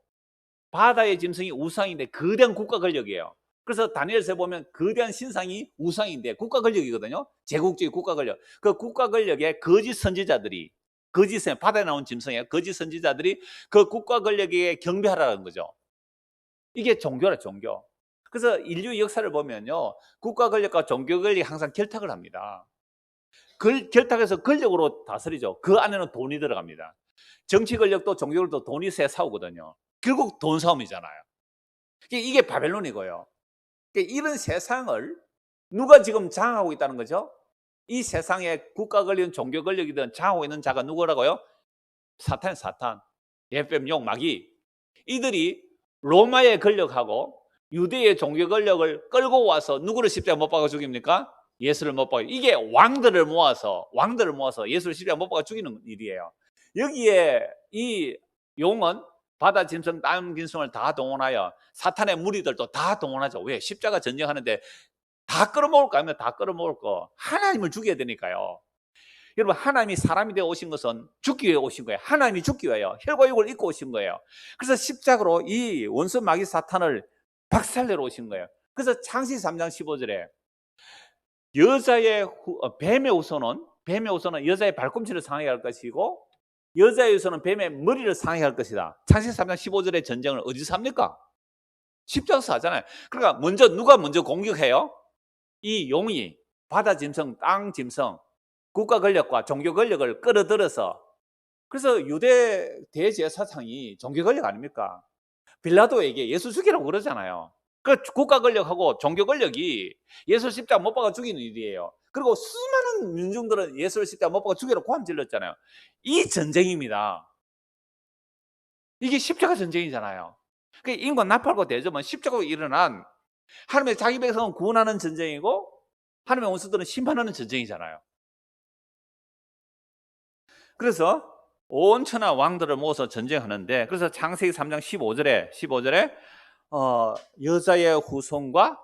바다의 짐승이 우상인데 거대한 국가 권력이에요. 그래서 다니엘서에 보면 거대한 신상이 우상인데 국가 권력이거든요. 제국주의 국가 권력. 그 국가 권력의 거짓 선지자들이, 거짓에 바다에 나온 짐승의 거짓 선지자들이 그 국가 권력에 경배하라는 거죠. 이게 종교라, 종교. 그래서 인류 역사를 보면요, 국가 권력과 종교 권력이 항상 결탁을 합니다. 결탁해서 권력으로 다스리죠. 그 안에는 돈이 들어갑니다. 정치 권력도 종교 권력도 돈이 세 싸우거든요. 결국 돈 싸움이잖아요. 이게 바벨론이고요. 이런 세상을 누가 지금 장악하고 있다는 거죠? 이 세상에 국가 권력이든 종교 권력이든 장악하고 있는 자가 누구라고요? 사탄, 사탄, 옛뱀, 용, 마귀. 이들이 로마의 권력하고 유대의 종교 권력을 끌고 와서 누구를 십자가 못 박아 죽입니까? 예수를 못 박아. 이게 왕들을 모아서 예수를 십자가 못 박아 죽이는 일이에요. 여기에 이 용은 바다 짐승, 땅 짐승을 다 동원하여 사탄의 무리들도 다 동원하죠. 왜? 십자가 전쟁하는데 다 끌어모을 거 아니면 다 끌어모을 거. 하나님을 죽여야 되니까요. 여러분, 하나님이 사람이 되어 오신 것은 죽기 위해 오신 거예요. 하나님이 죽기 위해요. 혈과 육을 입고 오신 거예요. 그래서 십자가로 이 원수 마귀 사탄을 박살내러 오신 거예요. 그래서 창세기 3장 15절에 뱀의 후손은 여자의 발꿈치를 상하게 할 것이고 여자의 후손은 뱀의 머리를 상하게 할 것이다. 창세기 3장 15절의 전쟁을 어디서 합니까? 십자가에서 하잖아요. 그러니까 누가 먼저 공격해요? 이 용이 바다 짐승, 땅 짐승, 국가 권력과 종교 권력을 끌어들여서, 그래서 유대 대제사장이 종교 권력 아닙니까? 빌라도에게 예수 죽이라고 그러잖아요. 그 국가 권력하고 종교 권력이 예수 십자가 못 박아 죽이는 일이에요. 그리고 수많은 민중들은 예수를 십자가 못 박아 죽이라고 고함 질렀잖아요. 이 전쟁입니다. 이게 십자가 전쟁이잖아요. 그 인간 나팔과 대접은 십자가로 일어난 하나님의 자기 백성은 구원하는 전쟁이고 하나님의 원수들은 심판하는 전쟁이잖아요. 그래서 온 천하 왕들을 모아서 전쟁하는데, 그래서 창세기 3장 15절에 여자의 후손과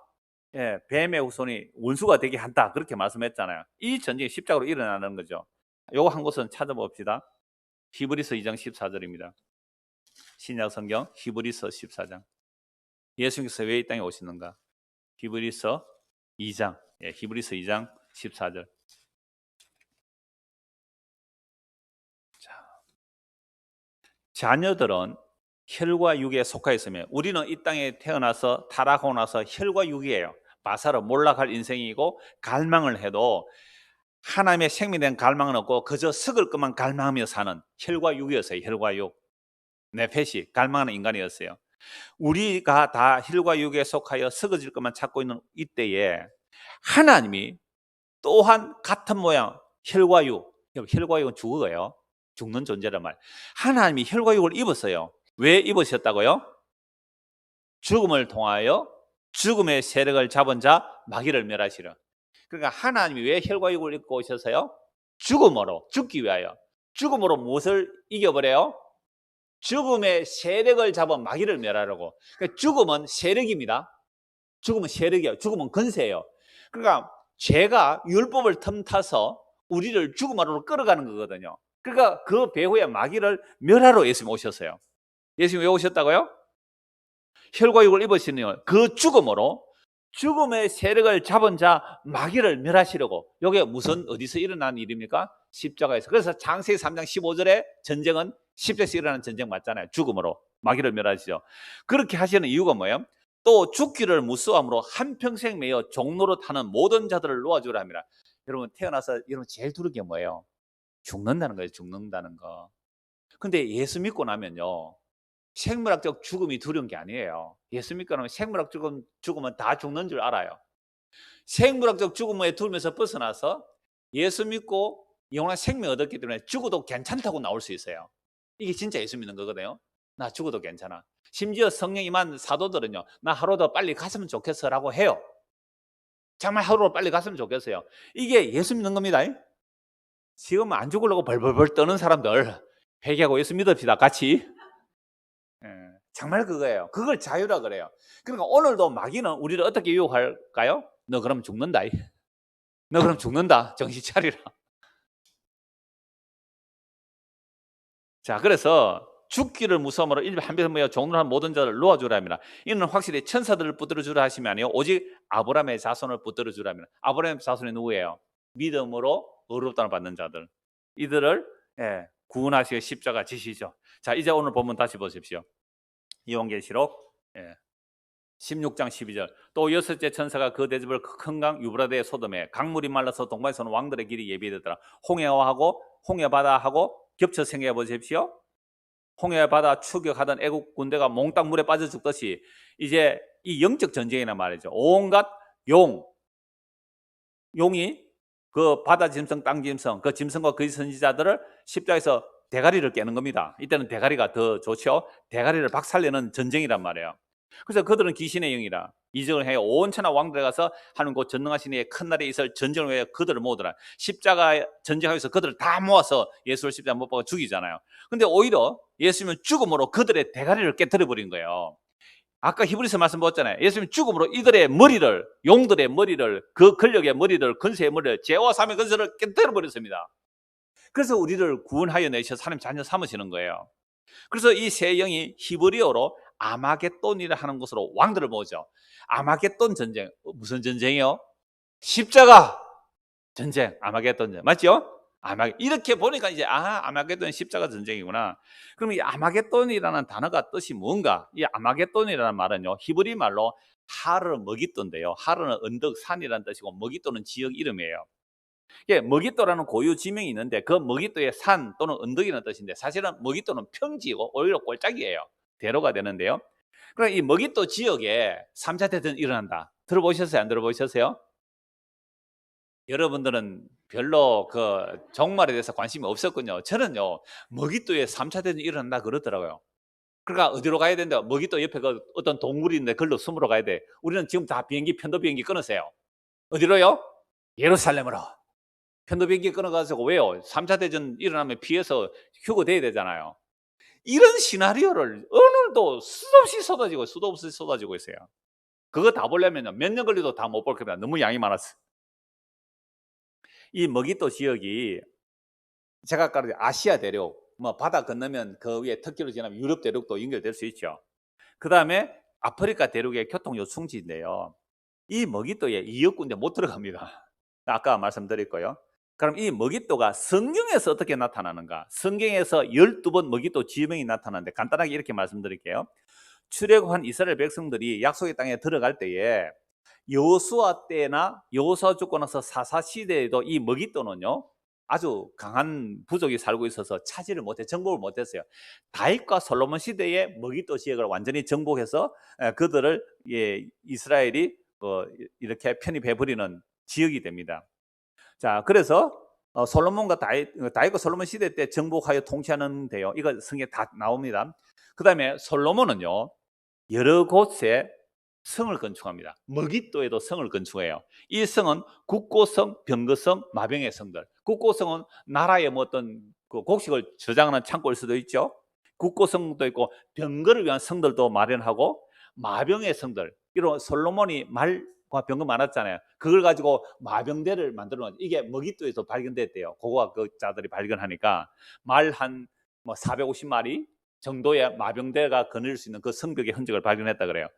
뱀의 후손이 원수가 되게 한다, 그렇게 말씀했잖아요. 이 전쟁이 십자가로 일어나는 거죠. 요거 한 곳은 찾아봅시다. 히브리서 2장 14절입니다. 신약 성경 히브리서 14장. 예수님께서 왜 이 땅에 오시는가? 히브리서 2장 14절. 자녀들은 혈과 육에 속하 있으며, 우리는 이 땅에 태어나서 타락하고 나서 혈과 육이에요. 마사로 몰락할 인생이고, 갈망을 해도 하나님의 생명에 대한 갈망은 없고 그저 썩을 것만 갈망하며 사는 혈과 육이었어요. 혈과 육, 네페시, 갈망하는 인간이었어요. 우리가 다 혈과 육에 속하여 썩어질 것만 찾고 있는 이때에 하나님이 또한 같은 모양, 혈과 육, 혈과 육은 죽어요. 죽는 존재란 말. 하나님이 혈과 육을 입었어요. 왜 입으셨다고요? 죽음을 통하여 죽음의 세력을 잡은 자 마귀를 멸하시려. 그러니까 하나님이 왜 혈과 육을 입고 오셔서요? 죽음으로, 죽기 위하여. 죽음으로 무엇을 이겨버려요? 죽음의 세력을 잡은 마귀를 멸하려고. 그러니까 죽음은 세력입니다. 죽음은 세력이에요. 죽음은 권세예요. 그러니까 죄가 율법을 틈타서 우리를 죽음으로 끌어가는 거거든요. 그러니까 그 배후에 마귀를 멸하러 예수님 오셨어요. 예수님 왜 오셨다고요? 혈과 육을 입으시는 그 죽음으로 죽음의 세력을 잡은 자 마귀를 멸하시려고. 이게 무슨 어디서 일어난 일입니까? 십자가에서. 그래서 창세기 3장 15절에 전쟁은 십자가에서 일어나는 전쟁 맞잖아요. 죽음으로 마귀를 멸하시죠. 그렇게 하시는 이유가 뭐예요? 또 죽기를 무수함으로 한평생 매여 종로로 타는 모든 자들을 놓아주라 합니다. 여러분, 태어나서 여러분 제일 두려운 게 뭐예요? 죽는다는 거예요. 죽는다는 거. 근데 예수 믿고 나면요, 생물학적 죽음이 두려운 게 아니에요. 예수 믿고 나면 생물학 죽으면 다 죽는 줄 알아요. 생물학적 죽음에 두면서 벗어나서 예수 믿고 영원한 생명 얻었기 때문에 죽어도 괜찮다고 나올 수 있어요. 이게 진짜 예수 믿는 거거든요. 나 죽어도 괜찮아. 심지어 성령 임한 사도들은요, 나 하루 더 빨리 갔으면 좋겠어 라고 해요. 정말 하루 더 빨리 갔으면 좋겠어요. 이게 예수 믿는 겁니다. 지금 안 죽으려고 벌벌벌 떠는 사람들 회개하고 예수 믿읍시다, 같이. 정말 그거예요. 그걸 자유라 그래요. 그러니까 오늘도 마귀는 우리를 어떻게 유혹할까요? 너 그럼 죽는다. 너 그럼 죽는다. 정신 차리라. 자, 그래서 죽기를 무서움으로 한평생 모여 종로로 한 모든 자를 놓아주라 합니다. 이는 확실히 천사들을 붙들어 주라 하심이 아니요 오직 아브라함의 자손을 붙들어 주라 합니다. 아브라함의 자손이 누구예요? 믿음으로 의롭다를 받는 자들. 이들을 구원하시어 십자가 지시죠. 자, 이제 오늘 본문 다시 보십시오. 요한계시록 16장 12절. 또 여섯째 천사가 그 대접을 큰 강 유브라데 소돔에 강물이 말라서 동방에서 오는 왕들의 길이 예비되더라. 홍해와하고 홍해바다하고 겹쳐 생각해 보십시오. 홍해바다 추격하던 애국 군대가 몽땅 물에 빠져 죽듯이 이제 이 영적 전쟁이나 말이죠. 온갖 용이 그 바다 짐승, 땅 짐승, 그 짐승과 그 선지자들을 십자가에서 대가리를 깨는 겁니다. 이때는 대가리가 더 좋죠. 대가리를 박살내는 전쟁이란 말이에요. 그래서 그들은 귀신의 영이라 이적을 해요. 온 천하 왕들에 가서 하는 곧 전능하신 이의 큰 날에 있을 전쟁을 위해 그들을 모으더라. 십자가 전쟁하면서 그들을 다 모아서 예수를 십자가 못 박아 죽이잖아요. 근데 오히려 예수님은 죽음으로 그들의 대가리를 깨뜨려 버린 거예요. 아까 히브리서 말씀 보았잖아요. 예수님은 죽음으로 이들의 머리를, 용들의 머리를, 그 권력의 머리를, 권세의 머리를, 죄와 사망의 권세를 깨뜨려 버렸습니다. 그래서 우리를 구원하여 내셔서 하나님 자녀 삼으시는 거예요. 그래서 이 세 영이 히브리어로 아마겟돈이라 하는 곳으로 왕들을 모으죠. 아마겟돈 전쟁, 무슨 전쟁이요? 십자가 전쟁, 아마겟돈 전쟁, 맞죠? 이렇게 보니까 이제 아마겟돈 십자가 전쟁이구나. 그럼 이 아마겟돈이라는 단어가 뜻이 뭔가? 이 아마겟돈이라는 말은요, 히브리 말로 하르 머깃돈인데요. 하르는 언덕, 산이라는 뜻이고 머깃돈은 지역 이름이에요. 예, 머깃도라는 고유 지명이 있는데 그 머깃도의 산 또는 언덕이라는 뜻인데 사실은 머깃도는 평지고 오히려 꼴짝이에요. 대로가 되는데요. 그럼 이 머깃도 지역에 3차 대전이 일어난다. 들어보셨어요? 안 들어보셨어요? 여러분들은 별로 그 종말에 대해서 관심이 없었군요. 저는요, 머깃도에 3차 대전이 일어난다 그러더라고요. 그러니까 어디로 가야 된다? 머깃도 옆에 그 어떤 동굴이 있는데 글로 숨으러 가야 돼. 우리는 지금 다 비행기, 편도 비행기 끊으세요. 어디로요? 예루살렘으로. 편도 비행기 끊어가지고 왜요? 3차 대전 일어나면 피해서 휴거돼야 되잖아요. 이런 시나리오를 오늘도 수도 없이 쏟아지고 있어요. 그거 다 보려면 몇 년 걸려도 다 못 볼 겁니다. 너무 양이 많았어. 이 머깃도 지역이 제가 아까 아시아 대륙, 뭐 바다 건너면 그 위에 터키로 지나면 유럽 대륙도 연결될 수 있죠. 그 다음에 아프리카 대륙의 교통 요충지인데요. 이 머깃도에 2억 군데 못 들어갑니다. 아까 말씀드렸고요. 그럼 이 머깃도가 성경에서 어떻게 나타나는가? 성경에서 12번 머깃도 지명이 나타나는데 간단하게 이렇게 말씀드릴게요. 출애굽한 이스라엘 백성들이 약속의 땅에 들어갈 때에 여호수아 때나 여호수아 죽고 나서 사사 시대에도 이 머깃도는요, 아주 강한 부족이 살고 있어서 차지를 못해 정복을 못했어요. 다윗과 솔로몬 시대에 머깃도 지역을 완전히 정복해서 그들을 이스라엘이 이렇게 편입해 버리는 지역이 됩니다. 자, 그래서 솔로몬과 다윗과 솔로몬 시대 때 정복하여 통치하는데요. 이거 성경에 다 나옵니다. 그 다음에 솔로몬은요, 여러 곳에 성을 건축합니다. 머깃도에도 성을 건축해요. 이 성은 국고성, 병거성, 마병의 성들. 국고성은 나라의 뭐 어떤 그 곡식을 저장하는 창고일 수도 있죠. 국고성도 있고 병거를 위한 성들도 마련하고 마병의 성들. 이런 솔로몬이 말과 병거 많았잖아요. 그걸 가지고 마병대를 만들어 놨죠. 이게 머깃도에서 발견됐대요. 고고학자들이 발견하니까 말 한 뭐 450마리 정도의 마병대가 거느릴 수 있는 그 성벽의 흔적을 발견했다 그래요.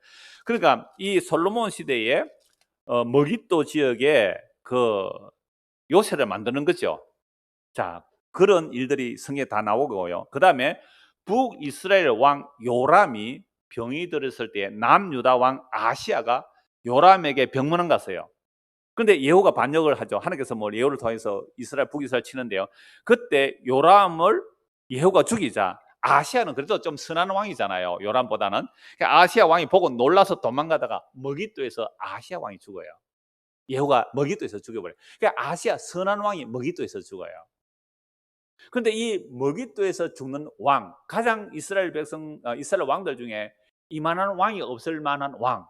그러니까 이 솔로몬 시대에 머깃도 지역에 그 요새를 만드는 거죠. 자, 그런 일들이 성경에 다 나오고요. 그 다음에 북이스라엘 왕 요람이 병이 들었을 때 남유다 왕 아시아가 요람에게 병문안 갔어요. 근데 예후가 반역을 하죠. 하나님께서 뭐 예후를 통해서 북이스라엘 치는데요. 그때 요람을 예후가 죽이자 아시아는 그래도 좀 선한 왕이잖아요. 요람보다는. 그러니까 아시아 왕이 보고 놀라서 도망가다가 머깃도에서 아시아 왕이 죽어요. 예후가 머깃도에서 죽여버려요. 그러니까 아시아 선한 왕이 머깃도에서 죽어요. 그런데 이 머깃도에서 죽는 왕, 가장 이스라엘 왕들 중에 이만한 왕이 없을 만한 왕,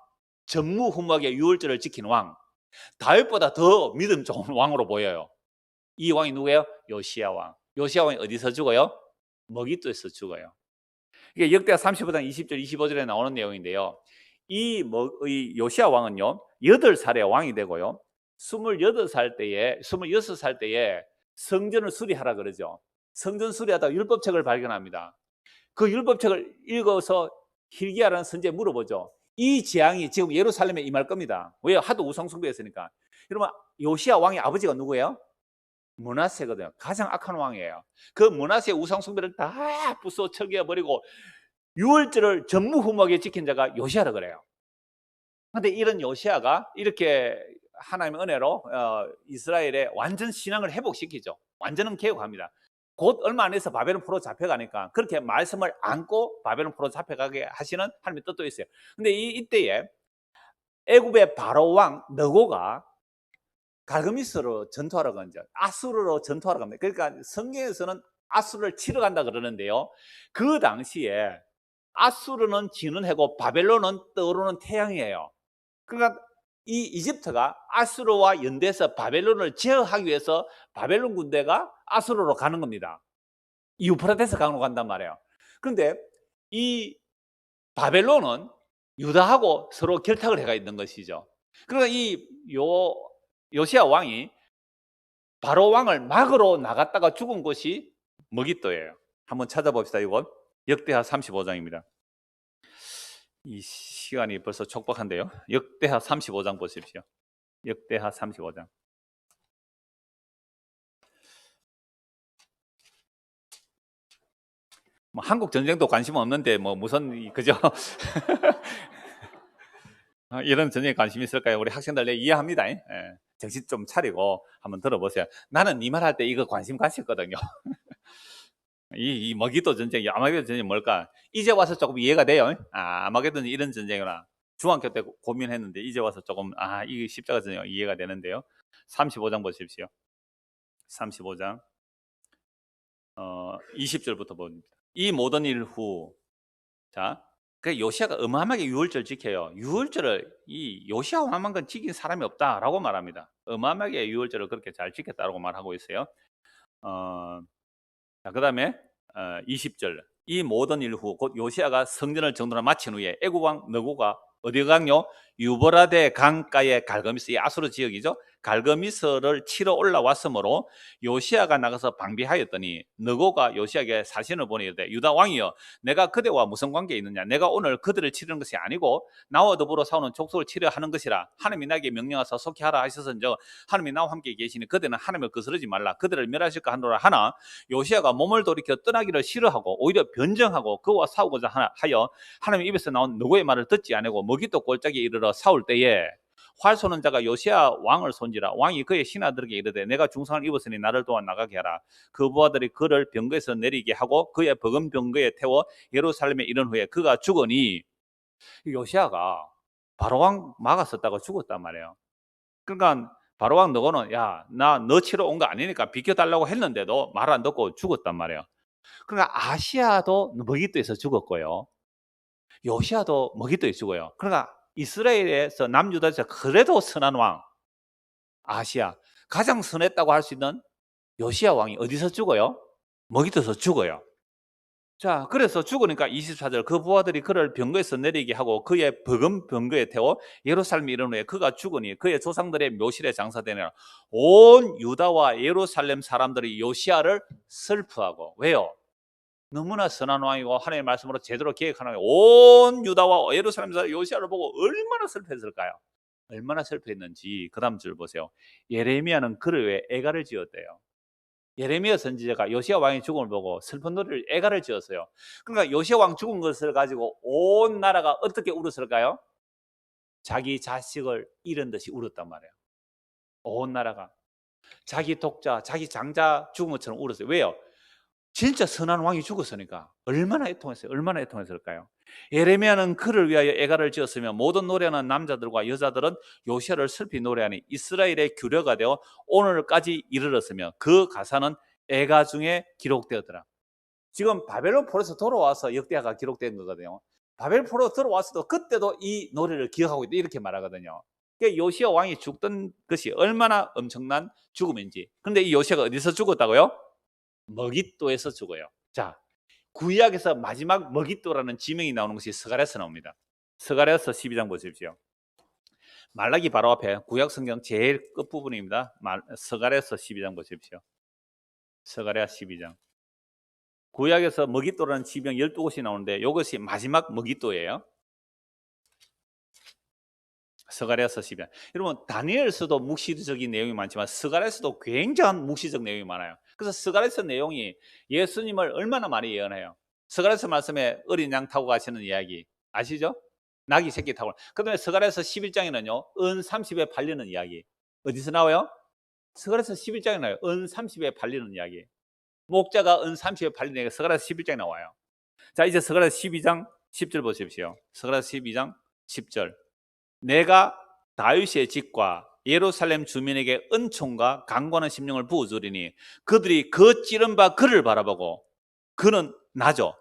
전무후무하게 유월절을 지킨 왕, 다윗보다 더 믿음 좋은 왕으로 보여요. 이 왕이 누구예요? 요시야 왕. 요시야 왕이 어디서 죽어요? 머깃도에서 죽어요. 이게 역대하 35장 20절 25절에 나오는 내용인데요. 이 요시야 왕은요, 8살에 왕이 되고요. 26살 때에 성전을 수리하라 그러죠. 성전 수리하다가 율법책을 발견합니다. 그 율법책을 읽어서 hil기야라는 선지자에 물어보죠. 이 재앙이 지금 예루살렘에 임할 겁니다. 왜요? 하도 우상숭배했으니까. 여러분, 요시야 왕의 아버지가 누구예요? 므낫세거든요. 가장 악한 왕이에요. 그 므낫세의 우상숭배를 다 부숴 처리해버리고 유월절을 전무후무하게 지킨 자가 요시야라 그래요. 그런데 이런 요시야가 이렇게 하나님의 은혜로 이스라엘의 완전 신앙을 회복시키죠. 완전은 개혁합니다. 곧 얼마 안 해서 바벨론 포로 잡혀가니까 그렇게 말씀을 안고 바벨론 포로 잡혀가게 하시는 하나님의 뜻도 있어요. 근데 이때에 애굽의 바로 왕 느고가 갈그미스로 전투하러 간죠. 아수르로 전투하러 갑니다. 그러니까 성경에서는 아수르를 치러 간다 그러는데요. 그 당시에 아수르는 지는 해고 바벨론은 떠오르는 태양이에요. 그러니까 이 이집트가 아수르와 연대해서 바벨론을 제어하기 위해서 바벨론 군대가 아수르로 가는 겁니다. 이 유프라테스 강으로 간단 말이에요. 그런데 이 바벨론은 유다하고 서로 결탁을 해가 있는 것이죠. 그러니까 이 요시야 왕이 바로 왕을 막으러 나갔다가 죽은 곳이 머깃도예요. 한번 찾아봅시다. 이건 역대하 35장입니다. 이 시간이 벌써 촉박한데요. 역대하 35장 보십시오. 역대하 35장. 뭐 한국 전쟁도 관심 없는데 뭐 무슨 그죠? 이런 전쟁에 관심 있을까요? 우리 학생들 내 이해합니다. 예. 정신 좀 차리고 한번 들어보세요. 나는 이 말 할 때 이거 관심 가셨거든요. 이 머기도 전쟁, 아마게돈 전쟁이 뭘까? 이제 와서 조금 이해가 돼요. 아마게돈이 이런 전쟁이구나. 중학교 때 고민했는데 이제 와서 조금 이게 십자가 전쟁 이해가 되는데요. 35장 보십시오. 35장 20절부터 봅니다. 이 모든 일 후, 자, 그 요시아가 어마어마하게 유월절 지켜요. 유월절을 이 요시아 왕만큼 지킨 사람이 없다라고 말합니다. 어마어마하게 유월절을 그렇게 잘 지켰다라고 말하고 있어요. 자, 그다음에 20절. 이 모든 일 후 곧 요시아가 성전을 정돈을 마친 후에 애굽 왕 느고가 어디 강요? 유브라데 강가의 갈거미스, 이 아수르 지역이죠. 갈거미스를 치러 올라왔으므로 요시아가 나가서 방비하였더니 느고가 요시아에게 사신을 보내 이르되 유다 왕이여, 내가 그대와 무슨 관계 있느냐? 내가 오늘 그들을 치르는 것이 아니고 나와 더불어 싸우는 족속을 치려 하는 것이라. 하나님이 나에게 명령하사 속히하라 하셨은즉 하나님이 나와 함께 계시니 그대는 하나님을 거스르지 말라. 그들을 멸하실까 하노라 하나 요시아가 몸을 돌이켜 떠나기를 싫어하고 오히려 변정하고 그와 싸우고자 하여 하나님 입에서 나온 누구의 말을 듣지 아니고 머깃도 골짜기에 이르러 싸울 때에 활 쏘는 자가 요시아 왕을 손지라. 왕이 그의 신하들에게 이르되 내가 중상을 입었으니 나를 도와 나가게 하라. 그 부하들이 그를 병거에서 내리게 하고 그의 버금 병거에 태워 예루살렘에 이른 후에 그가 죽으니, 요시아가 바로왕 막았었다가 죽었단 말이에요. 그러니까 바로왕 너거는 야, 나 너 치러 온 거 아니니까 비켜달라고 했는데도 말 안 듣고 죽었단 말이에요. 그러니까 아시아도 머깃도에서 죽었고요. 요시아도 머깃도에 죽어요. 그러니까 이스라엘에서 남유다에서 그래도 선한 왕 아시아, 가장 선했다고 할 수 있는 요시아 왕이 어디서 죽어요? 머깃도에서 죽어요. 자, 그래서 죽으니까 24절 그 부하들이 그를 병거에서 내리게 하고 그의 버금 병거에 태워 예루살렘에 이른 후에 그가 죽으니 그의 조상들의 묘실에 장사되니라. 온 유다와 예루살렘 사람들이 요시아를 슬퍼하고, 왜요? 너무나 선한 왕이고 하나님의 말씀으로 제대로 계획하는 온 유다와 예루살렘 사람 요시아를 보고 얼마나 슬퍼했을까요? 얼마나 슬퍼했는지 그 다음 줄 보세요. 예레미야는 그를 위해 애가를 지었대요. 예레미야 선지자가 요시아 왕의 죽음을 보고 슬픈 노래를 애가를 지었어요. 그러니까 요시아 왕 죽은 것을 가지고 온 나라가 어떻게 울었을까요? 자기 자식을 잃은 듯이 울었단 말이에요. 온 나라가 자기 독자, 자기 장자 죽은 것처럼 울었어요. 왜요? 진짜 선한 왕이 죽었으니까. 얼마나 애통했어요. 얼마나 애통했을까요? 예레미야는 그를 위하여 애가를 지었으며 모든 노래하는 남자들과 여자들은 요시아를 슬피 노래하니 이스라엘의 규례가 되어 오늘까지 이르렀으며 그 가사는 애가 중에 기록되었더라. 지금 바벨론 포로에서 돌아와서 역대하가 기록된 거거든요. 바벨론 포로 들어왔어도 그때도 이 노래를 기억하고 있다 이렇게 말하거든요. 그러니까 요시아 왕이 죽던 것이 얼마나 엄청난 죽음인지. 그런데 이 요시아가 어디서 죽었다고요? 머깃도에서 죽어요. 자, 구약에서 마지막 머깃도라는 지명이 나오는 것이 스가랴서 나옵니다. 스가랴서 12장 보십시오. 말라기 바로 앞에 구약 성경 제일 끝부분입니다. 스가랴서 12장 보십시오. 스가랴 12장. 구약에서 머깃도라는 지명 12곳이 나오는데 이것이 마지막 머깃도예요. 스가랴서 12장. 여러분 다니엘서도 묵시적인 내용이 많지만 스가랴서도 굉장한 묵시적 내용이 많아요. 그래서 스가랴서 내용이 예수님을 얼마나 많이 예언해요. 스가랴서 말씀에 어린 양 타고 가시는 이야기 아시죠? 나귀 새끼 타고. 그다음에 스가랴서 11장에는요 은 30에 팔리는 이야기. 어디서 나와요? 스가랴서 11장에 나와요. 은 30에 팔리는 이야기. 목자가 은 30에 팔리는 이야기 스가랴서 11장에 나와요. 자, 이제 스가랴서 12장 10절 보십시오. 스가랴서 12장 10절. 내가 다윗의 집과 예루살렘 주민에게 은총과 강권한 심령을 부어주리니 그들이 그 찌른 바 그를 바라보고, 그는 나죠.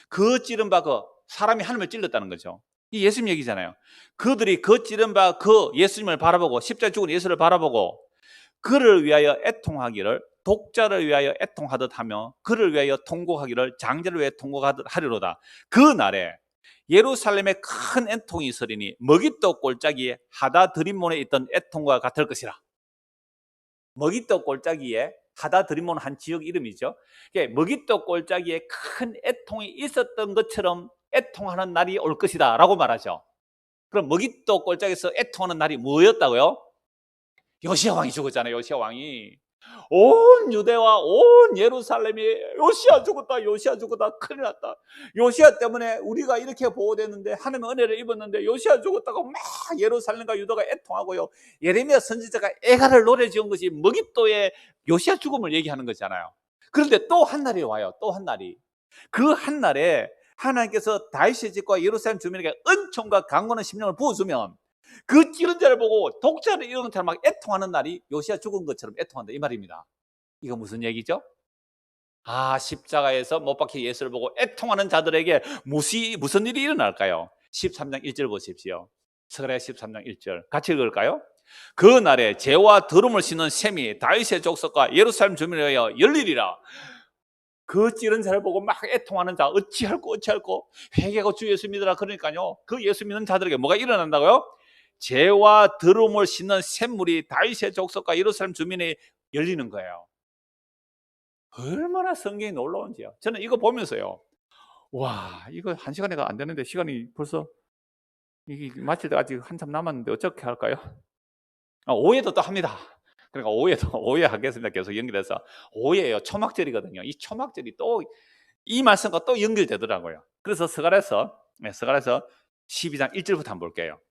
그 찌른 바 그 사람이 하나님을 찔렀다는 거죠. 이 예수님 얘기잖아요. 그들이 그 찌른 바 그 예수님을 바라보고 십자가 죽은 예수를 바라보고 그를 위하여 애통하기를 독자를 위하여 애통하듯 하며 그를 위하여 통곡하기를 장자를 위하여 통곡하듯 하리로다. 그 날에 예루살렘에 큰 애통이 있으리니 머깃도 골짜기에 하다드림몬에 있던 애통과 같을 것이라. 머깃도 골짜기에 하다드림몬 한 지역 이름이죠. 머깃도 골짜기에 큰 애통이 있었던 것처럼 애통하는 날이 올 것이다 라고 말하죠. 그럼 머깃도 골짜기에서 애통하는 날이 뭐였다고요? 요시아 왕이 죽었잖아요. 요시아 왕이. 온 유대와 온 예루살렘이 요시야 죽었다, 요시야 죽었다, 큰일 났다. 요시야 때문에 우리가 이렇게 보호됐는데, 하나님의 은혜를 입었는데 요시야 죽었다고 막 예루살렘과 유다가 애통하고요. 예레미야 선지자가 애가를 노래 지은 것이 머깃도의 요시야 죽음을 얘기하는 거잖아요. 그런데 또 한 날이 와요. 또 한 날이. 그 한 날에 하나님께서 다윗의 집과 예루살렘 주민에게 은총과 강건한 심령을 부어주면, 그 찌른 자를 보고 독자를 이루는 자를 막 애통하는 날이 요시야 죽은 것처럼 애통한다, 이 말입니다. 이거 무슨 얘기죠? 십자가에서 못 박힌 예수를 보고 애통하는 자들에게 무슨 일이 일어날까요? 13장 1절 보십시오. 스가랴 13장 1절 같이 읽을까요? 그 날에 죄와 더러움을 씻는 셈이 다윗의 족속과 예루살렘 주민에 의하여 열리리라. 그 찌른 자를 보고 막 애통하는 자, 어찌할꼬 회개하고 주 예수 믿으라. 그러니까요, 그 예수 믿는 자들에게 뭐가 일어난다고요? 죄와 더러움을 씻는 샘물이 다윗의 족속과 예루살렘 주민에 열리는 거예요. 얼마나 성경이 놀라운지요. 저는 이거 보면서요, 와, 이거 한 시간에가 안 되는데 시간이 벌써 이게 마칠 때가 아직 한참 남았는데 어떻게 할까요? 오해도 또 합니다. 그러니까 오해하겠습니다. 계속 연결해서. 오해예요. 초막절이거든요. 이 초막절이 또 이 말씀과 또 연결되더라고요. 그래서 스가랴서 12장 1절부터 한번 볼게요.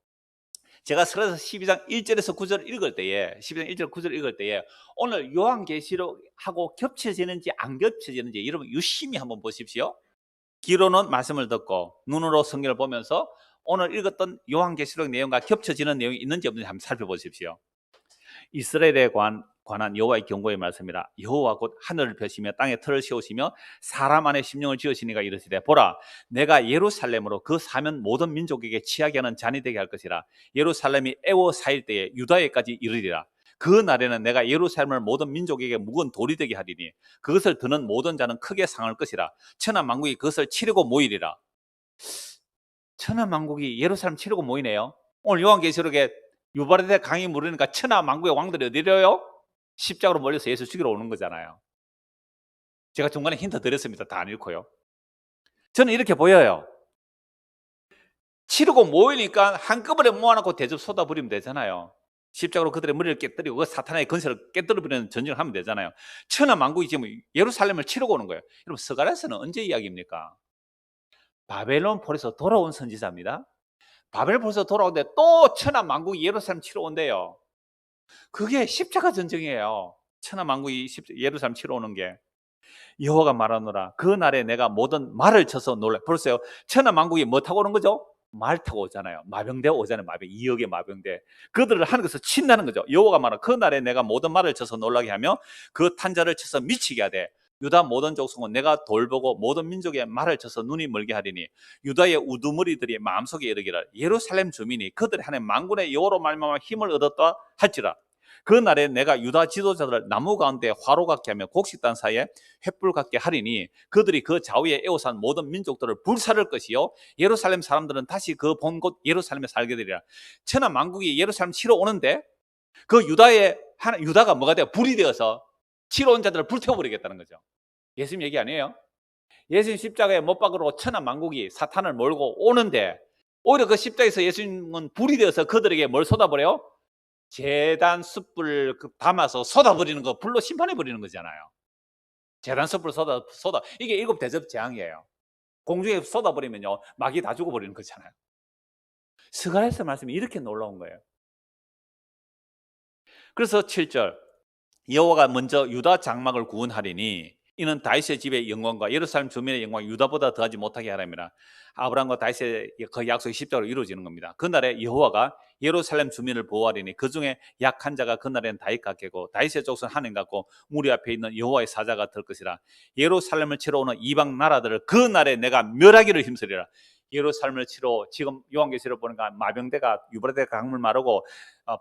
제가 스가랴서 12장 1절에서 9절 읽을 때에, 12장 1절 9절 읽을 때에 오늘 요한계시록하고 겹쳐지는지 안 겹쳐지는지 여러분 유심히 한번 보십시오. 귀로는 말씀을 듣고 눈으로 성경을 보면서 오늘 읽었던 요한계시록 내용과 겹쳐지는 내용이 있는지 없는지 한번 살펴보십시오. 이스라엘에 관한 여호와의 경고의 말씀이라. 여호와 곧 하늘을 펴시며 땅에 틀을 씌우시며 사람 안에 심령을 지으시니가 이르시되, 보라, 내가 예루살렘으로 그 사면 모든 민족에게 취하게 하는 잔이 되게 할 것이라. 예루살렘이 애워 사일 때에 유다에까지 이르리라. 그 날에는 내가 예루살렘을 모든 민족에게 무거운 돌이 되게 하리니 그것을 드는 모든 자는 크게 상할 것이라. 천하 만국이 그것을 치려고 모이리라. 천하 만국이 예루살렘 치려고 모이네요. 오늘 요한계시록에 유바르데 강이 물으니까 천하 만국의 왕들이 어디래요? 십자가로 몰려서 예수 죽이러 오는 거잖아요. 제가 중간에 힌트 드렸습니다. 다 안 읽고요. 저는 이렇게 보여요. 치르고 모이니까 한꺼번에 모아놓고 대접 쏟아버리면 되잖아요. 십자가로 그들의 머리를 깨뜨리고 그 사탄의 건설을 깨뜨려버리는 전쟁을 하면 되잖아요. 천하 만국이 지금 예루살렘을 치르고 오는 거예요. 여러분, 스가랴서는 언제 이야기입니까? 바벨론 폴에서 돌아온 선지자입니다. 바벨론 폴에서 돌아오는데 또 천하 만국이 예루살렘 치러 온대요. 그게 십자가 전쟁이에요. 천하 만국이 예루살렘 치러 오는 게. 여호와가 말하노라, 그 날에 내가 모든 말을 쳐서 놀라. 보세요, 천하 만국이 뭐 타고 오는 거죠? 말 타고 오잖아요. 마병대 오잖아요. 마병, 2억의 마병대. 그들을 하늘에서 친다는 거죠. 여호와가 말하노라, 그 날에 내가 모든 말을 쳐서 놀라게 하며 그 탄자를 쳐서 미치게 하되, 유다 모든 족속은 내가 돌보고 모든 민족의 말을 쳐서 눈이 멀게 하리니 유다의 우두머리들이 마음속에 이르기를, 예루살렘 주민이 그들의 하나님 만군의 여호와로 말미암아 힘을 얻었다 할지라. 그 날에 내가 유다 지도자들을 나무 가운데 화로 같게 하며 곡식단 사이에 횃불 같게 하리니 그들이 그 좌우에 에워싼 모든 민족들을 불사를 것이요 예루살렘 사람들은 다시 그 본 곳 예루살렘에 살게 되리라. 천하 만국이 예루살렘 치러 오는데 그 유다가 뭐가 돼요? 불이 되어서 치러 온 자들을 불태워버리겠다는 거죠. 예수님 얘기 아니에요? 예수님 십자가에 못 박으러 천하 만국이 사탄을 몰고 오는데 오히려 그 십자가에서 예수님은 불이 되어서 그들에게 뭘 쏟아버려요? 제단 숯불 담아서 쏟아버리는 거, 불로 심판해버리는 거잖아요. 제단 숯불 쏟아 이게 일곱 대접 재앙이에요. 공중에 쏟아버리면요 마귀 다 죽어버리는 거잖아요. 스가랴서 말씀이 이렇게 놀라운 거예요. 그래서 7절, 여호와가 먼저 유다 장막을 구원하리니 이는 다윗의 집의 영광과 예루살렘 주민의 영광이 유다보다 더하지 못하게 하라니라. 아브라함과 다윗의 그 약속이 십자가로 이루어지는 겁니다. 그날에 여호와가 예루살렘 주민을 보호하리니 그 중에 약한 자가 그날에는 다윗 같겠고 다윗의 족속은 하나님 같고 무리 앞에 있는 여호와의 사자가 될 것이라. 예루살렘을 치러 오는 이방 나라들을 그 날에 내가 멸하기를 힘쓰리라. 예루살렘을 치러, 지금 요한계시록 보니까 마병대가 유브라데 강물 마르고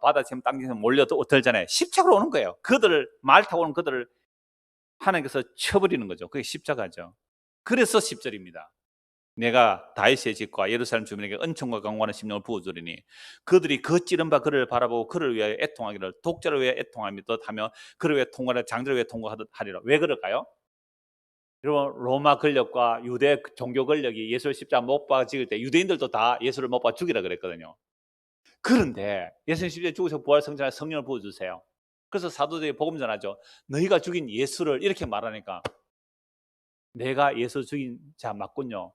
바다처럼 당겨서 몰려들잖아요. 십자가로 오는 거예요. 그들을, 말 타고 오는 그들을 하나님께서 쳐버리는 거죠. 그게 십자가죠. 그래서 10절입니다. 내가 다윗의 집과 예루살렘 주민에게 은총과 강구하는 심령을 부어주리니 그들이 그 찌른 바 그를 바라보고 그를 위하여 애통하기를, 독자를 위하여 애통하며 하며 그를 위하여 통과하라, 장자를 위하여 통과하리라. 왜 그럴까요? 여러분, 로마 권력과 유대 종교 권력이 예수를 십자가 못 박아 죽일 때 유대인들도 다 예수를 못 박아 죽이라 그랬거든요. 그런데 예수님 십자가에 죽으셔서 부활 성전에 성령을 부어주세요. 그래서 사도들이 복음 전하죠. 너희가 죽인 예수를 이렇게 말하니까 내가 예수 죽인 자 맞군요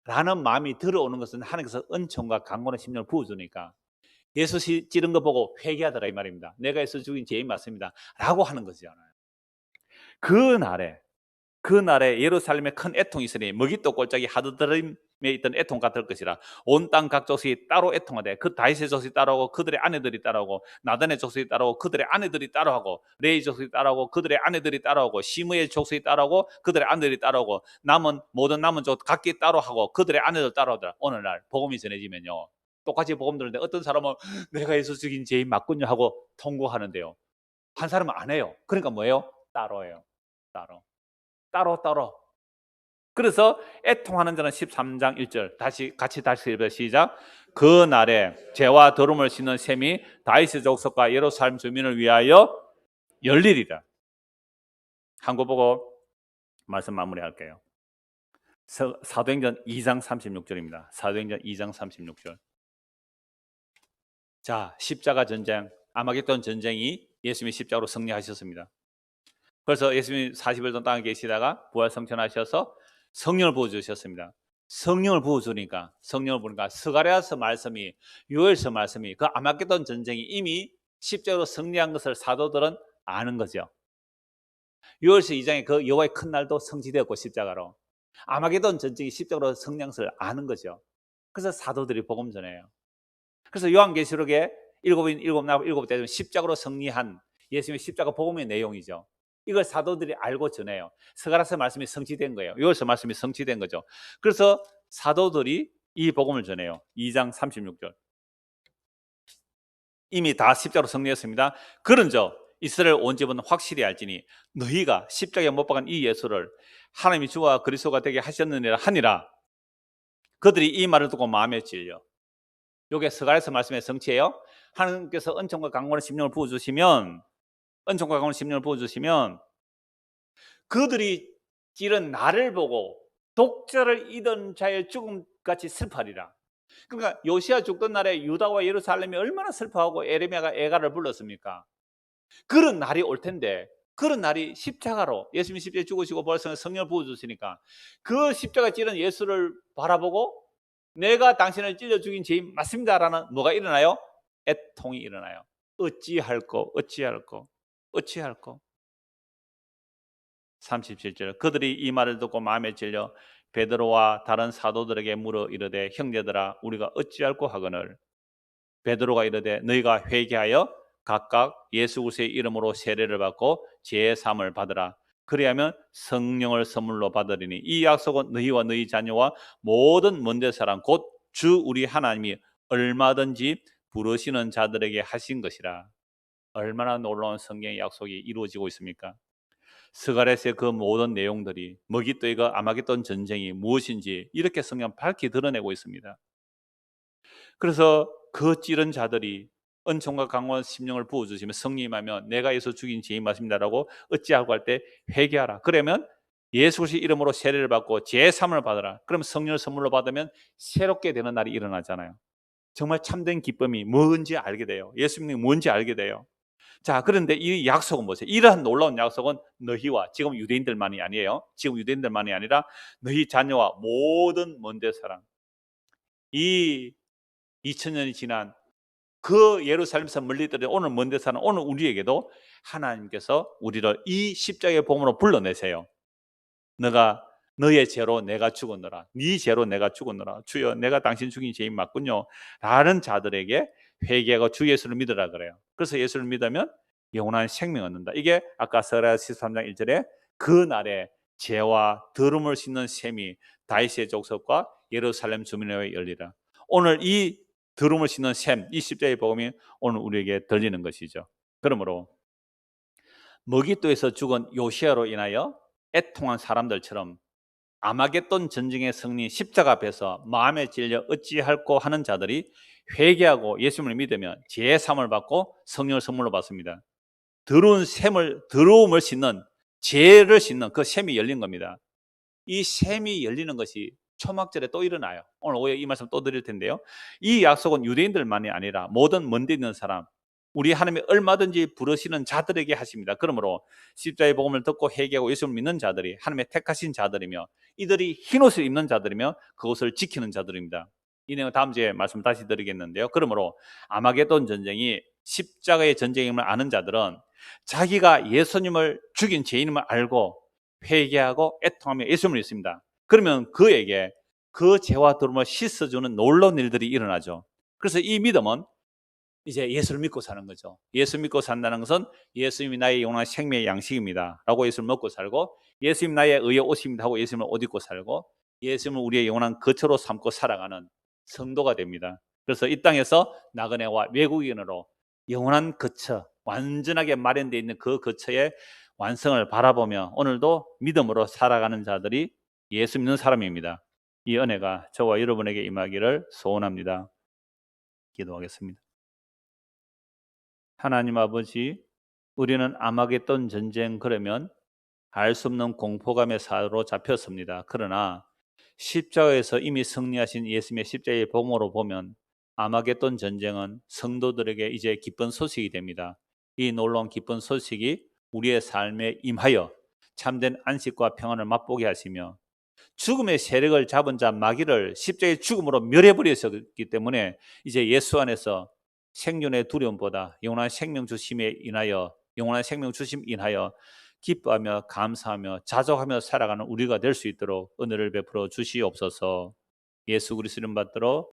라는 마음이 들어오는 것은 하나님께서 은총과 강건한 심령을 부어주니까 예수 찌른 거 보고 회개하더라 이 말입니다. 내가 예수 죽인 죄인 맞습니다 라고 하는 거잖아요. 그날에 예루살렘에 큰 애통이 있으니 먹이도 꼴짝이 하드드림에 있던 애통 같을 것이라. 온 땅 각 족속이 따로 애통하되 그 다윗의 족속이 따라오고 그들의 아내들이 따라오고 나단의 족속이 따라오고 그들의 아내들이 따라오고 레위 족속이 따라오고 그들의 아내들이 따라오고 시므의 족속이 따라오고 그들의 아내들이 따라오고 모든 남은 족 각기 따라하고 그들의 아내들 따라오더라. 오늘날 복음이 전해지면요 똑같이 복음 들었는데 어떤 사람은 내가 예수 죽인 죄인 맞군요 하고 통곡하는데요 한 사람은 안 해요. 그러니까 뭐예요? 따로예요. 따로. 그래서 애통하는 자는 13장 1절 같이 읽어요. 시작. 그 날에 죄와 더러움을 씻는 셈이 다윗의 족속과 예루살렘 주민을 위하여 열리리라. 한국 보고 말씀 마무리할게요. 사도행전 2장 36절입니다. 사도행전 2장 36절. 자, 십자가 전쟁, 아마겟돈 전쟁이 예수님이 십자가로 승리하셨습니다. 그래서 예수님이 40일 동안 땅에 계시다가 부활성천하셔서 성령을 부어주셨습니다. 성령을 부어주니까 스가랴서 말씀이 요엘서 말씀이 그 아마겟돈 전쟁이 이미 십자가로 승리한 것을 사도들은 아는 거죠. 요엘서 2장에 그 여호와의 큰 날도 성취되었고 십자가로 아마겟돈 전쟁이 십자가로 승리한 것을 아는 거죠. 그래서 사도들이 복음 전해요. 그래서 요한계시록에 일곱 대중 십자가로 승리한 예수님의 십자가 복음의 내용이죠. 이걸 사도들이 알고 전해요. 스가랴서 말씀이 성취된 거예요. 요엘서 말씀이 성취된 거죠. 그래서 사도들이 이 복음을 전해요. 2장 36절. 이미 다 십자가로 승리했습니다. 그런즉 이스라엘 온 집은 확실히 알지니 너희가 십자가에 못 박은 이 예수를 하나님이 주와 그리스도가 되게 하셨느니라 하니라. 그들이 이 말을 듣고 마음에 찔려. 요게 스가랴서 말씀의 성취예요. 하나님께서 은총과 강건한 심령을 부어주시면 그들이 찌른 나를 보고 독자를 이던 자의 죽음같이 슬퍼하리라. 그러니까 요시야 죽던 날에 유다와 예루살렘이 얼마나 슬퍼하고 에레미야가 애가를 불렀습니까? 그런 날이 올 텐데 그런 날이 십자가로 예수님이 십자가에 죽으시고 벌써 성령을 부어주시니까 그 십자가 찌른 예수를 바라보고 내가 당신을 찔러 죽인 죄인 맞습니다라는 뭐가 일어나요? 애통이 일어나요. 어찌할꼬 37절. 그들이 이 말을 듣고 마음에 찔려 베드로와 다른 사도들에게 물어 이르되 형제들아 우리가 어찌할꼬 하거늘 베드로가 이르되 너희가 회개하여 각각 예수 그리스도의 이름으로 세례를 받고 죄의 사함을 받으라. 그리하면 성령을 선물로 받으리니 이 약속은 너희와 너희 자녀와 모든 먼데 사람 곧 주 우리 하나님이 얼마든지 부르시는 자들에게 하신 것이라. 얼마나 놀라운 성경의 약속이 이루어지고 있습니까? 스가랴서의 그 모든 내용들이 먹잇돌과 아마겟돈 전쟁이 무엇인지 이렇게 성경 밝히 드러내고 있습니다. 그래서 그 찌른 자들이 은총과 강원 심령을 부어주시면 성령임하면 내가 예수 죽인 죄인 맞습니다라고 어찌하고 할 때 회개하라. 그러면 예수 그리스도의 이름으로 세례를 받고 제3을 받으라. 그럼 성령을 선물로 받으면 새롭게 되는 날이 일어나잖아요. 정말 참된 기쁨이 뭔지 알게 돼요. 예수님이 뭔지 알게 돼요. 자, 그런데 이 약속은 뭐죠? 이러한 놀라운 약속은 너희와 지금 유대인들만이 아니에요. 지금 유대인들만이 아니라 너희 자녀와 모든 먼데 사람. 이 2000년이 지난 그 예루살렘에서 멀리 떨어진 오늘 먼데 사는 오늘 우리에게도 하나님께서 우리를 이 십자가의 복음으로 불러내세요. 너의 죄로 내가 죽었노라. 네 죄로 내가 죽었노라. 주여 내가 당신 죽인 죄인 맞군요. 라는 자들에게 회개하고 주 예수를 믿으라 그래요. 그래서 예수를 믿으면 영원한 생명을 얻는다. 이게 아까 스가랴서 13장 1절에 그 날에 죄와 더러움을 씻는 셈이 다윗의 족속과 예루살렘 주민에게 열리라. 오늘 이 더러움을 씻는 셈, 이 십자가의 복음이 오늘 우리에게 들리는 것이죠. 그러므로 먹잇돌에서 죽은 요시야로 인하여 애통한 사람들처럼 아마겟돈 전쟁의 승리 십자가 앞에서 마음에 찔려 어찌할꼬 하는 자들이 회개하고 예수님을 믿으면 죄의 사함을 받고 성령을 선물로 받습니다. 더러움을 씻는 죄를 씻는 그 셈이 열린 겁니다. 이 셈이 열리는 것이 초막절에 또 일어나요. 오늘 오후에 이 말씀 또 드릴 텐데요. 이 약속은 유대인들만이 아니라 모든 먼데 있는 사람, 우리 하나님이 얼마든지 부르시는 자들에게 하십니다. 그러므로 십자가의 복음을 듣고 회개하고 예수를 믿는 자들이 하나님의 택하신 자들이며 이들이 흰옷을 입는 자들이며 그것을 지키는 자들입니다. 이 내용 다음 주에 말씀 다시 드리겠는데요. 그러므로 아마게돈 전쟁이 십자가의 전쟁임을 아는 자들은 자기가 예수님을 죽인 죄인임을 알고 회개하고 애통하며 예수님을 믿습니다. 그러면 그에게 그 죄와 더러움을 씻어주는 놀라운 일들이 일어나죠. 그래서 이 믿음은 이제 예수를 믿고 사는 거죠. 예수 믿고 산다는 것은 예수님이 나의 영원한 생명의 양식입니다 라고 예수를 먹고 살고, 예수님 나의 의의 옷입니다 하고 예수님을 옷 입고 살고, 예수님을 우리의 영원한 거처로 삼고 살아가는 성도가 됩니다. 그래서 이 땅에서 나그네와 외국인으로 영원한 거처, 완전하게 마련되어 있는 그 거처의 완성을 바라보며 오늘도 믿음으로 살아가는 자들이 예수 믿는 사람입니다. 이 은혜가 저와 여러분에게 임하기를 소원합니다. 기도하겠습니다. 하나님 아버지, 우리는 아마겟돈 전쟁 그러면 알 수 없는 공포감에 사로잡혔습니다. 그러나 십자가에서 이미 승리하신 예수님의 십자가의 복음으로 보면 아마겟돈 전쟁은 성도들에게 이제 기쁜 소식이 됩니다. 이 놀라운 기쁜 소식이 우리의 삶에 임하여 참된 안식과 평안을 맛보게 하시며 죽음의 세력을 잡은 자 마귀를 십자가의 죽음으로 멸해버렸기 때문에 이제 예수 안에서 생존의 두려움보다 영원한 생명 주심에 인하여, 영원한 생명 주심 인하여 기뻐하며 감사하며 자족하며 살아가는 우리가 될 수 있도록 은혜를 베풀어 주시옵소서. 예수 그리스도 이름 받들어